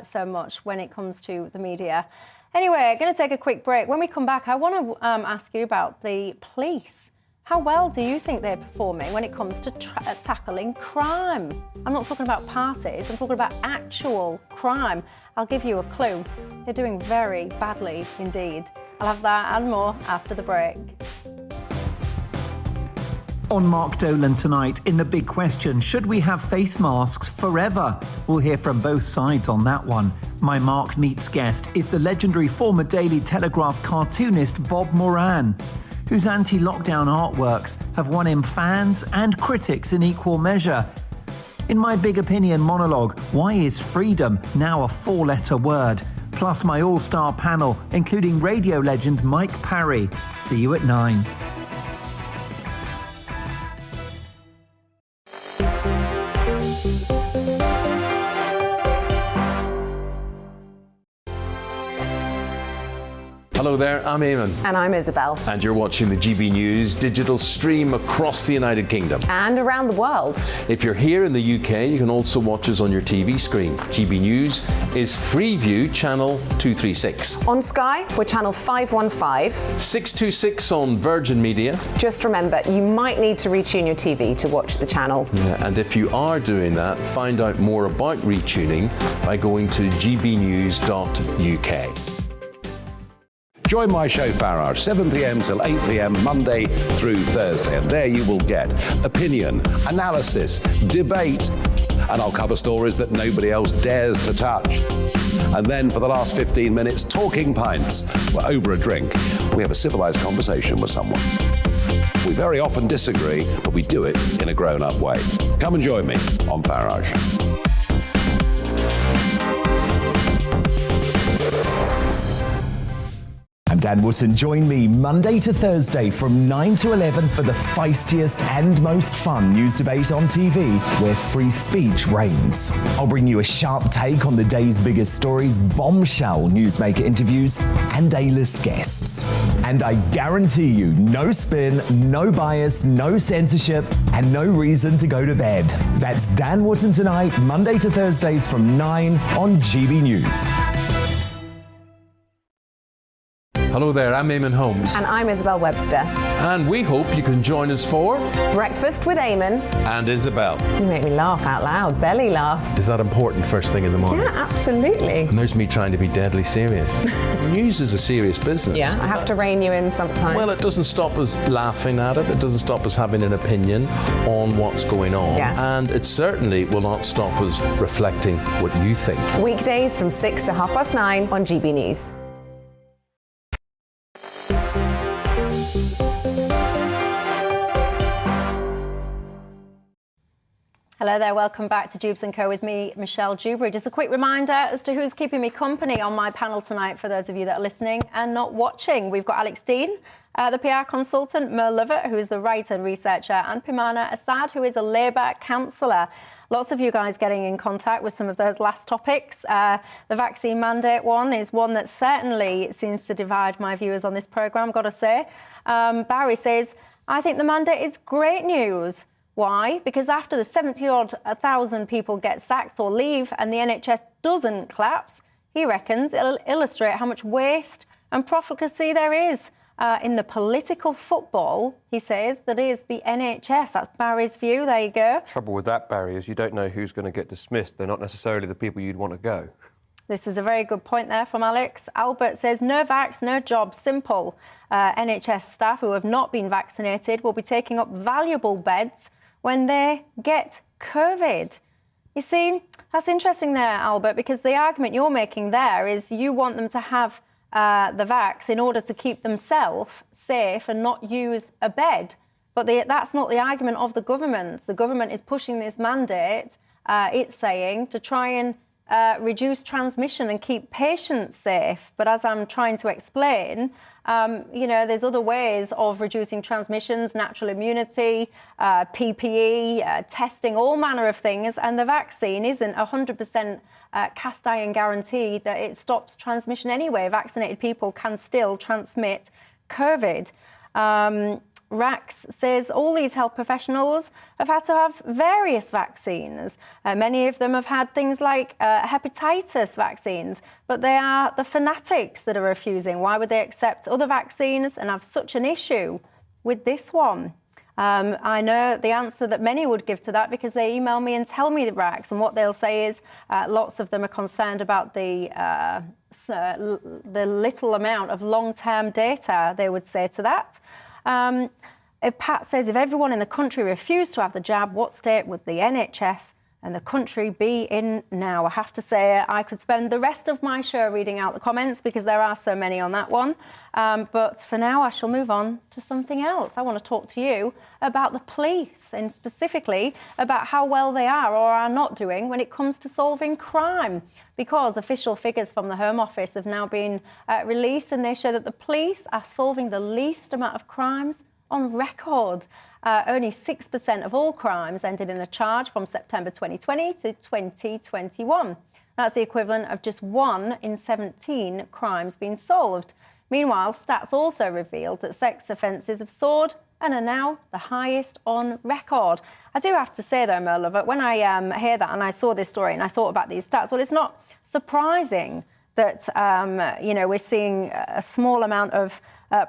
so much when it comes to the media. Anyway, going to take a quick break. When we come back, I want to ask you about the police. How well do you think they're performing when it comes to tackling crime? I'm not talking about parties, I'm talking about actual crime. I'll give you a clue. They're doing very badly indeed. I'll have that and more after the break. On Mark Dolan tonight, in The Big Question, should we have face masks forever? We'll hear from both sides on that one. My Mark Meets guest is the legendary former Daily Telegraph cartoonist Bob Moran, whose anti-lockdown artworks have won him fans and critics in equal measure. In my Big Opinion monologue, why is freedom now a four-letter word? Plus my all-star panel, including radio legend Mike Parry. See you at 9. Hello there, I'm Eamon. And I'm Isabel. And you're watching the GB News digital stream across the United Kingdom. And around the world. If you're here in the UK, you can also watch us on your TV screen. GB News is Freeview channel 236. On Sky, we're channel 515. 626 on Virgin Media. Just remember, you might need to retune your TV to watch the channel. Yeah, and if you are doing that, find out more about retuning by going to gbnews.uk. Join my show Farage, 7 p.m. till 8 p.m. Monday through Thursday, and there you will get opinion, analysis, debate, and I'll cover stories that nobody else dares to touch. And then for the last 15 minutes, talking pints. We're over a drink. We have a civilized conversation with someone. We very often disagree, but we do it in a grown-up way. Come and join me on Farage. I'm Dan Wootton. Join me Monday to Thursday from 9 to 11 for the feistiest and most fun news debate on TV, where free speech reigns. I'll bring you a sharp take on the day's biggest stories, bombshell newsmaker interviews, and A-list guests. And I guarantee you, no spin, no bias, no censorship, and no reason to go to bed. That's Dan Wootton tonight, Monday to Thursdays from 9 on GB News. Hello there, I'm Eamon Holmes. And I'm Isabel Webster. And we hope you can join us for Breakfast with Eamon and Isabel. You make me laugh out loud, belly laugh. Is that important first thing in the morning? Yeah, absolutely. And there's me trying to be deadly serious. News is a serious business. Yeah, I have to rein you in sometimes. Well, it doesn't stop us laughing at it. It doesn't stop us having an opinion on what's going on. Yeah. And it certainly will not stop us reflecting what you think. Weekdays from 6 to 9:30 on GB News. Hello there, welcome back to Dewbs & Co with me, Michelle Dewberry. Just a quick reminder as to who's keeping me company on my panel tonight for those of you that are listening and not watching. We've got Alex Dean, the PR consultant, Merle Lovett, who is the writer and researcher, and Pimana Assad, who is a Labour councillor. Lots of you guys getting in contact with some of those last topics. The vaccine mandate one is one that certainly seems to divide my viewers on this programme, got to say. Barry says, I think the mandate is great news. Why? Because after the 70-odd thousand people get sacked or leave and the NHS doesn't collapse, he reckons it'll illustrate how much waste and profligacy there is in the political football, he says, that is the NHS. That's Barry's view. There you go. Trouble with that, Barry, is you don't know who's going to get dismissed. They're not necessarily the people you'd want to go. This is a very good point there from Alex. Albert says, no vax, no job, simple. NHS staff who have not been vaccinated will be taking up valuable beds when they get COVID. You see, that's interesting there, Albert, because the argument you're making there is you want them to have the vax in order to keep themselves safe and not use a bed. But that's not the argument of the government. The government is pushing this mandate, it's saying, to try and reduce transmission and keep patients safe. But as I'm trying to explain, you know, there's other ways of reducing transmissions, natural immunity, PPE, testing, all manner of things. And the vaccine isn't 100% cast iron guarantee that it stops transmission anyway. Vaccinated people can still transmit COVID. Rax says all these health professionals have had to have various vaccines. Many of them have had things like hepatitis vaccines, but they are the fanatics that are refusing. Why would they accept other vaccines and have such an issue with this one? I know the answer that many would give to that because they email me and tell me the Rax, and what they'll say is lots of them are concerned about the little amount of long-term data, they would say to that. If Pat says if everyone in the country refused to have the jab, what state would the NHS and the country be in now? I have to say I could spend the rest of my show reading out the comments because there are so many on that one. But for now, I shall move on to something else. I want to talk to you about the police and specifically about how well they are or are not doing when it comes to solving crime. Because official figures from the Home Office have now been released and they show that the police are solving the least amount of crimes on record. Only 6% of all crimes ended in a charge from September 2020 to 2021. That's the equivalent of just 1 in 17 crimes being solved. Meanwhile, stats also revealed that sex offences have soared and are now the highest on record. I do have to say, though, Mo Lover, when I hear that and I saw this story and I thought about these stats, well, it's not surprising that, we're seeing a small amount of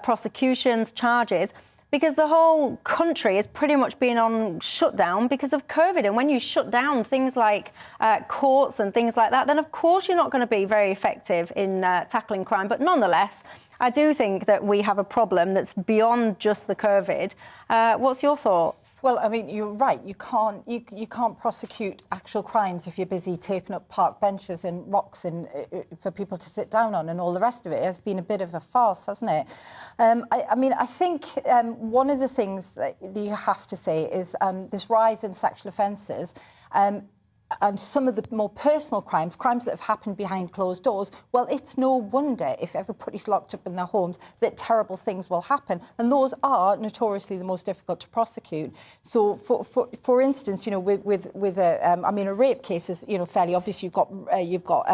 prosecutions, charges, because the whole country has pretty much been on shutdown because of COVID. And when you shut down things like courts and things like that, then of course you're not going to be very effective in tackling crime. But nonetheless, I do think that we have a problem that's beyond just the COVID. What's your thoughts? Well, I mean, you're right. You can't prosecute actual crimes if you're busy taping up park benches and rocks and for people to sit down on and all the rest of it. It has been a bit of a farce, hasn't it? I think one of the things that you have to say is this rise in sexual offences and some of the more personal crimes that have happened behind closed doors, well, it's no wonder if everybody's locked up in their homes that terrible things will happen. And those are notoriously the most difficult to prosecute. So, for instance, with a rape case is, fairly obvious. You've got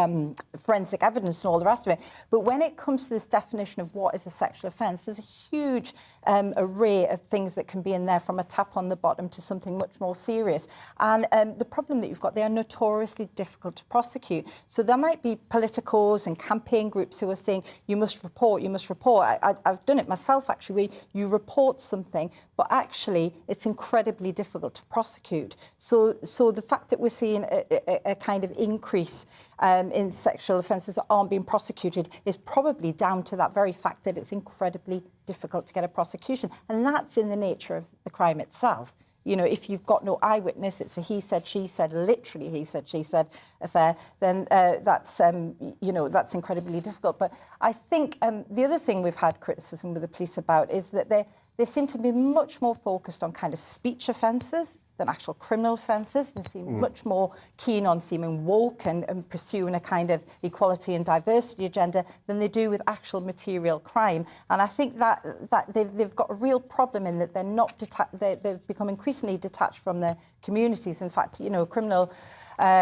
forensic evidence and all the rest of it. But when it comes to this definition of what is a sexual offence, there's a huge array of things that can be in there, from a tap on the bottom to something much more serious. And the problem that you've got, they are notoriously difficult to prosecute. So there might be politicos and campaign groups who are saying, you must report, you must report. I've done it myself, actually, where you report something, but actually it's incredibly difficult to prosecute. So the fact that we're seeing a kind of increase in sexual offences that aren't being prosecuted is probably down to that very fact that it's incredibly difficult to get a prosecution. And that's in the nature of the crime itself. If you've got no eyewitness, it's a he said, she said, literally he said, she said affair, then that's incredibly difficult. But I think the other thing we've had criticism with the police about is that they seem to be much more focused on kind of speech offences than actual criminal offences. They seem much more keen on seeming woke and pursuing a kind of equality and diversity agenda than they do with actual material crime. And I think that they've got a real problem in that they're not they've become increasingly detached from their communities. In fact,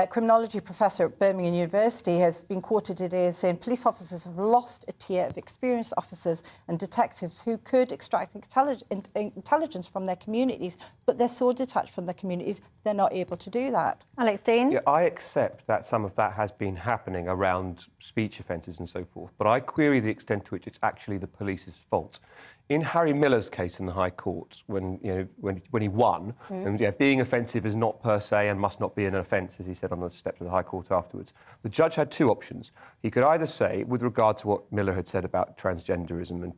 criminology professor at Birmingham University has been quoted today as saying police officers have lost a tier of experienced officers and detectives who could extract intelligence from their communities, but they're so detached from their communities, they're not able to do that. Alex Dean? Yeah, I accept that some of that has been happening around speech offences and so forth, but I query the extent to which it's actually the police's fault. In Harry Miller's case in the High Court, when he won, and being offensive is not per se and must not be an offence, as he said on the steps of the High Court afterwards, the judge had two options. He could either say, with regard to what Miller had said about transgenderism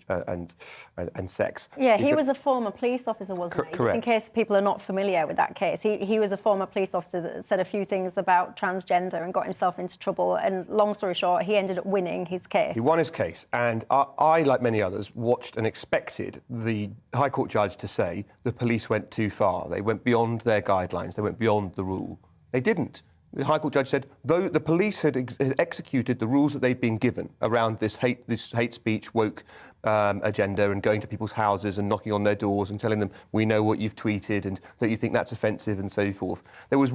and sex... Yeah, he was a former police officer, wasn't he? Correct. Just in case people are not familiar with that case. He was a former police officer that said a few things about transgender and got himself into trouble. And long story short, he ended up winning his case. He won his case. And I, like many others, watched and expected the High Court judge to say the police went too far. They went beyond their guidelines. They went beyond the rule. They didn't. The High Court judge said, though the police had executed the rules that they'd been given around this hate speech, woke agenda and going to people's houses and knocking on their doors and telling them, we know what you've tweeted and that you think that's offensive and so forth. There was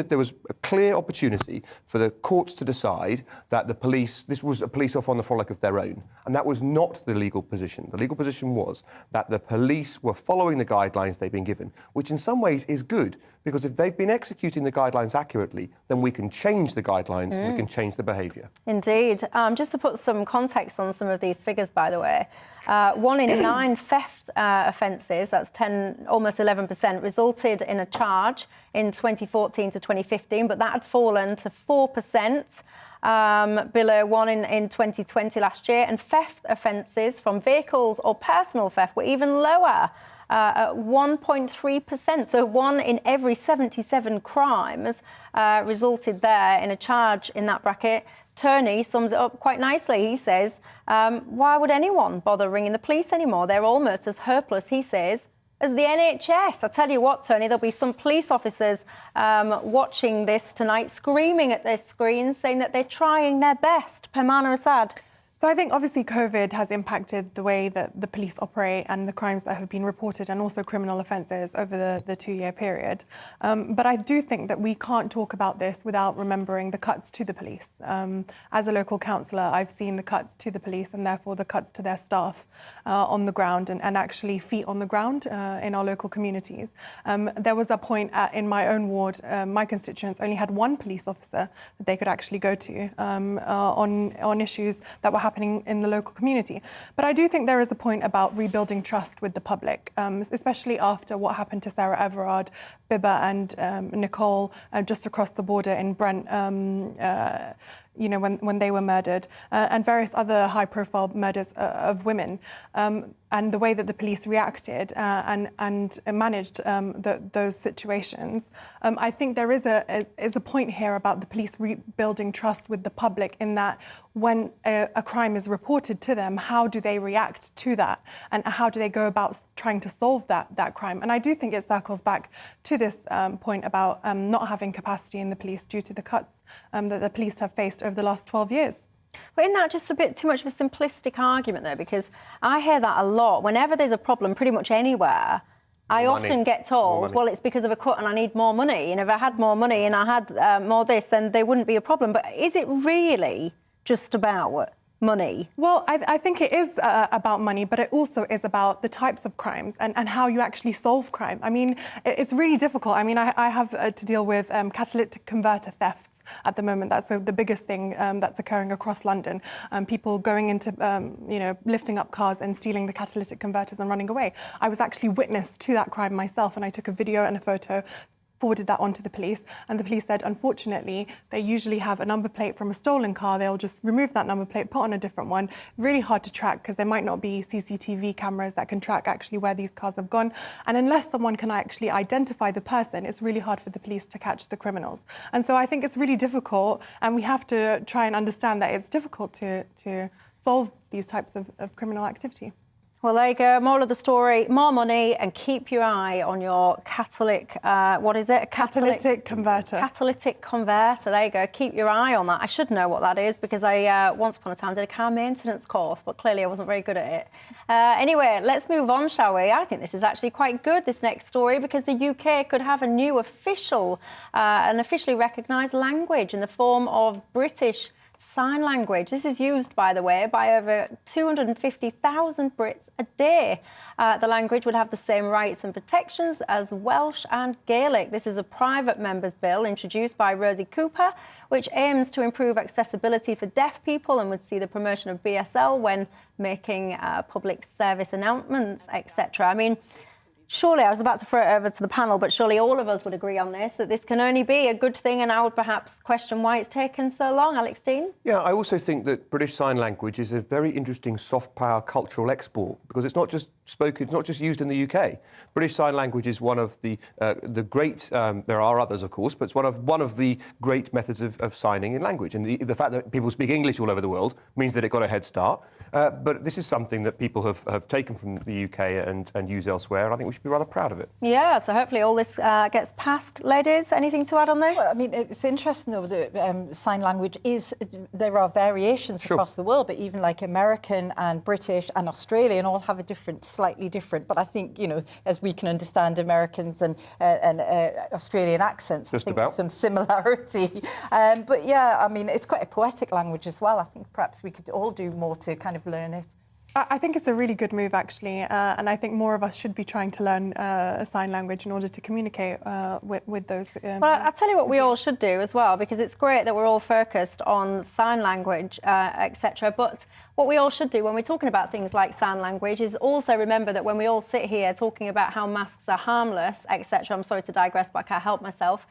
there was a clear opportunity for the courts to decide that the police, this was a police off on the frolic of their own. And that was not the legal position. The legal position was that the police were following the guidelines they've been given, which in some ways is good, because if they've been executing the guidelines accurately, then we can change the guidelines and we can change the behaviour. Indeed. Just to put some context on some of these figures, by the way, 1 in 9 theft offences, that's 10, almost 11%, resulted in a charge in 2014 to 2015, but that had fallen to 4%. Below 1 in 2020 last year, and theft offences from vehicles or personal theft were even lower, at 1.3%. So 1 in every 77 crimes resulted there in a charge in that bracket. Turney sums it up quite nicely. He says, why would anyone bother ringing the police anymore? They're almost as hopeless, he says, as the NHS. I tell you what, Tony, there'll be some police officers watching this tonight, screaming at their screens, saying that they're trying their best. Pemana Assad. So I think obviously COVID has impacted the way that the police operate and the crimes that have been reported, and also criminal offences over the 2-year period. But I do think that we can't talk about this without remembering the cuts to the police. As a local councillor, I've seen the cuts to the police and therefore the cuts to their staff on the ground and actually feet on the ground in our local communities. There was a point in my own ward, my constituents only had 1 police officer that they could actually go to on issues that were happening in the local community. But I do think there is a point about rebuilding trust with the public, especially after what happened to Sarah Everard, Bibba and Nicole just across the border in Brent, you know, when they were murdered, and various other high-profile murders of women, and the way that the police reacted and managed those situations. I think there is a point here about the police rebuilding trust with the public, in that when a crime is reported to them, how do they react to that, and how do they go about trying to solve that crime? And I do think it circles back to this point about not having capacity in the police due to the cuts that the police have faced over the last 12 years. But isn't that just a bit too much of a simplistic argument, though? Because I hear that a lot. Whenever there's a problem pretty much anywhere, I often get told, well, it's because of a cut and I need more money. And if I had more money and I had more this, then there wouldn't be a problem. But is it really just about money? Well, I think it is about money, but it also is about the types of crimes and how you actually solve crime. I mean, it's really difficult. I mean, I have to deal with catalytic converter thefts at the moment. That's the biggest thing that's occurring across London. People going into, you know, lifting up cars and stealing the catalytic converters and running away. I was actually witness to that crime myself, and I took a video and a photo, forwarded that on to the police, and the police said, unfortunately, they usually have a number plate from a stolen car. They'll just remove that number plate, put on a different one. Really hard to track because there might not be CCTV cameras that can track actually where these cars have gone. And unless someone can actually identify the person, it's really hard for the police to catch the criminals. And so I think it's really difficult, and we have to try and understand that it's difficult to solve these types of criminal activity. Well, there you go. Moral of the story, more money, and keep your eye on your catalytic, what is it? Catalytic converter. Catalytic converter, there you go. Keep your eye on that. I should know what that is because I, once upon a time, did a car maintenance course, but clearly I wasn't very good at it. Anyway, let's move on, shall we? I think this is actually quite good, this next story, because the UK could have a new official, an officially recognised language in the form of British Sign Language. This is used, by the way, by over 250,000 Brits a day. The language would have the same rights and protections as Welsh and Gaelic. This is a private member's bill introduced by Rosie Cooper, which aims to improve accessibility for deaf people and would see the promotion of BSL when making public service announcements, etc. I mean, surely, I was about to throw it over to the panel, but surely all of us would agree on this, that this can only be a good thing, and I would perhaps question why it's taken so long. Alex Dean? Yeah, I also think that British Sign Language is a very interesting soft power cultural export, because it's not just spoken, it's not just used in the UK. British Sign Language is one of the great, there are others of course, but it's one of the great methods of signing in language. And the fact that people speak English all over the world means that it got a head start. But this is something that people have taken from the UK and use elsewhere, and I think we should be rather proud of it. Yeah, so hopefully all this gets passed. Ladies, anything to add on this? Well, I mean, it's interesting though that sign language there are variations across the world, but even like American and British and Australian all have a slightly different, but I think, you know, as we can understand Americans and Australian accents, I think there's some similarity. But yeah, I mean, it's quite a poetic language as well. I think perhaps we could all do more to kind of learn it. I think it's a really good move, actually, and I think more of us should be trying to learn sign language in order to communicate with those. Well, I'll tell you what we all should do as well, because it's great that we're all focused on sign language, etc. But what we all should do when we're talking about things like sign language is also remember that when we all sit here talking about how masks are harmless, etc., I'm sorry to digress, but I can't help myself,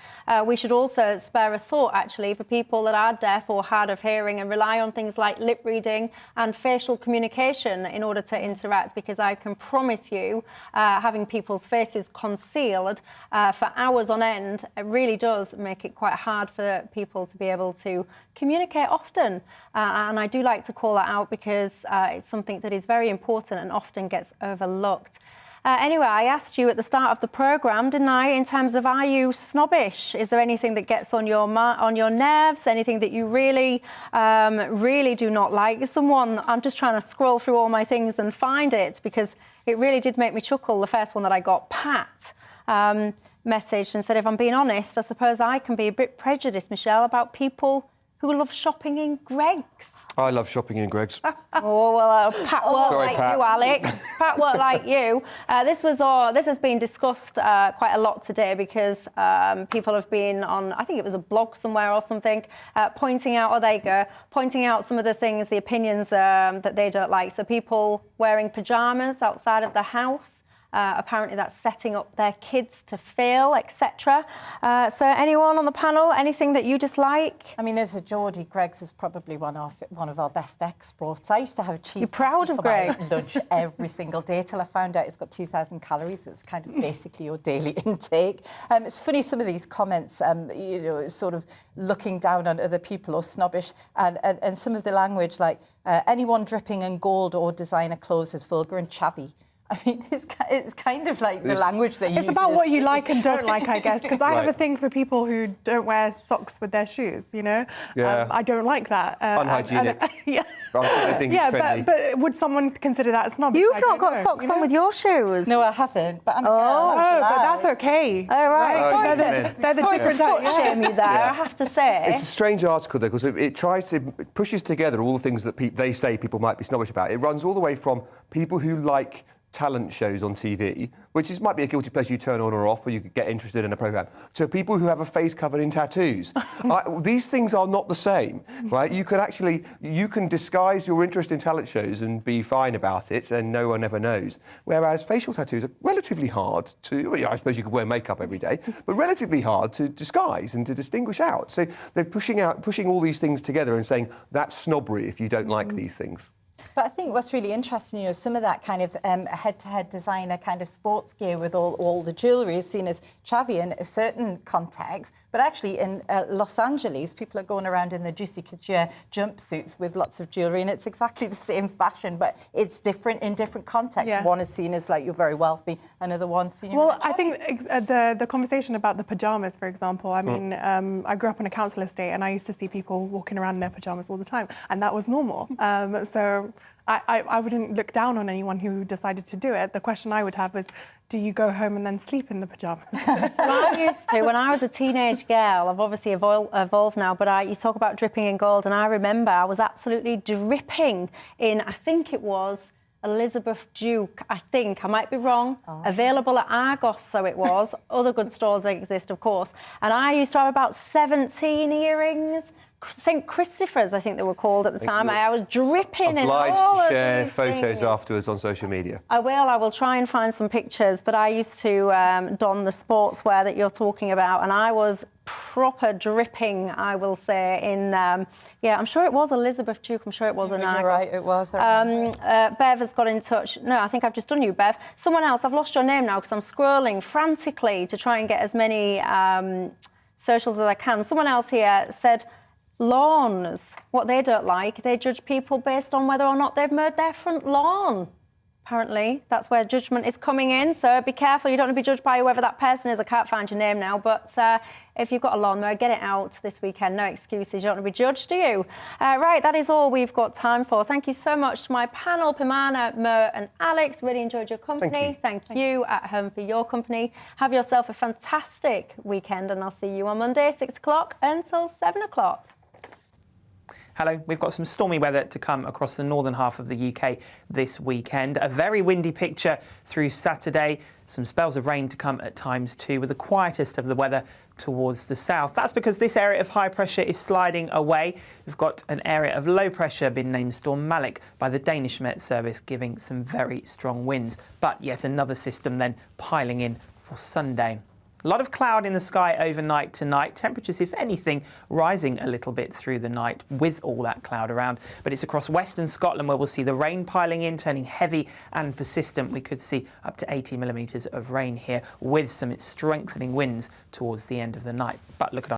we should also spare a thought, actually, for people that are deaf or hard of hearing and rely on things like lip reading and facial communication in order to interact, because I can promise you, having people's faces concealed for hours on end, it really does make it quite hard for people to be able to communicate often. And I do like to call that out because it's something that is very important and often gets overlooked. Anyway, I asked you at the start of the programme, didn't I, in terms of are you snobbish? Is there anything that gets on your nerves? Anything that you really, really do not like? I'm just trying to scroll through all my things and find it, because it really did make me chuckle. The first one that I got, Pat, messaged and said, if I'm being honest, I suppose I can be a bit prejudiced, Michelle, about people who love shopping in Greggs. I love shopping in Greggs. Oh, well, Pat won't like you, Alex. Pat won't like you. This has been discussed quite a lot today, because people have been on, I think it was a blog somewhere or something, pointing out some of the things, the opinions that they don't like. So people wearing pyjamas outside of the house. Apparently that's setting up their kids to fail, etc. So anyone on the panel, anything that you dislike? I mean, as a Geordie, Greggs is probably one of our best exports. I used to have a cheese. You're proud of Greggs? Lunch every single day till I found out it's got 2,000 calories. It's kind of basically your daily intake. It's funny, some of these comments, you know, sort of looking down on other people or snobbish, and some of the language like anyone dripping in gold or designer clothes is vulgar and chavvy. I mean, it's kind of like the language they use. It's about what you like and don't like, I guess, because I have a thing for people who don't wear socks with their shoes, you know? Yeah. I don't like that. Unhygienic. Yeah. I think it's trendy. But would someone consider that snobbish? You've not got socks on with your shoes. No, I haven't, but I'm a girl. Oh, but that's okay. Oh, right. They're the different type. Shame you there, I have to say. It's a strange article, though, because it pushes together all the things that they say people might be snobbish about. It runs all the way from people who like talent shows on TV, which might be a guilty pleasure you turn on or off, or you could get interested in a programme, to people who have a face covered in tattoos. These things are not the same, right? You can disguise your interest in talent shows and be fine about it, and no one ever knows. Whereas facial tattoos are relatively hard to, well, I suppose you could wear makeup every day, but relatively hard to disguise and to distinguish out. So they're pushing all these things together and saying that's snobbery if you don't like these things. But I think what's really interesting, you know, some of that kind of head-to-head designer kind of sports gear with all the jewellery is seen as chavvy in a certain context. But actually in Los Angeles, people are going around in the Juicy Couture jumpsuits with lots of jewellery, and it's exactly the same fashion, but it's different in different contexts. Yeah. One is seen as like you're very wealthy, another one's seen. Well, I think the conversation about the pyjamas, for example, I mean, I grew up on a council estate and I used to see people walking around in their pyjamas all the time, and that was normal. So I wouldn't look down on anyone who decided to do it. The question I would have is, do you go home and then sleep in the pyjamas? Well, I used to, when I was a teenage girl. I've obviously evolved now, but you talk about dripping in gold, and I remember I was absolutely dripping in, I think it was Elizabeth Duke, I might be wrong. Available at Argos, so it was. Other good stores that exist, of course. And I used to have about 17 earrings. St Christopher's, I think they were called at the time. I was dripping in all obliged to share of these photos things. afterwards on social media. I will try and find some pictures, but I used to don the sportswear that you're talking about, and I was proper dripping, I will say, in, yeah, I'm sure it was Elizabeth Duke, I'm sure it was an Argos. You're right, it was. Bev has got in touch. No, I think I've just done you, Bev. Someone else, I've lost your name now because I'm scrolling frantically to try and get as many socials as I can. Someone else here said lawns, what they don't like, they judge people based on whether or not they've mowed their front lawn. Apparently, that's where judgment is coming in, so be careful. You don't want to be judged by whoever that person is. I can't find your name now, but if you've got a lawnmower, get it out this weekend. No excuses. You don't want to be judged, do you? Right, that is all we've got time for. Thank you so much to my panel, Pimana, Mo and Alex. Really enjoyed your company. Thank you at home for your company. Have yourself a fantastic weekend, and I'll see you on Monday, 6 o'clock until 7 o'clock. Hello, we've got some stormy weather to come across the northern half of the UK this weekend. A very windy picture through Saturday. Some spells of rain to come at times too, with the quietest of the weather towards the south. That's because this area of high pressure is sliding away. We've got an area of low pressure been named Storm Malik by the Danish Met Service, giving some very strong winds. But yet another system then piling in for Sunday. A lot of cloud in the sky overnight tonight. Temperatures, if anything, rising a little bit through the night with all that cloud around. But it's across western Scotland where we'll see the rain piling in, turning heavy and persistent. We could see up to 80 millimetres of rain here with some strengthening winds towards the end of the night. But look at our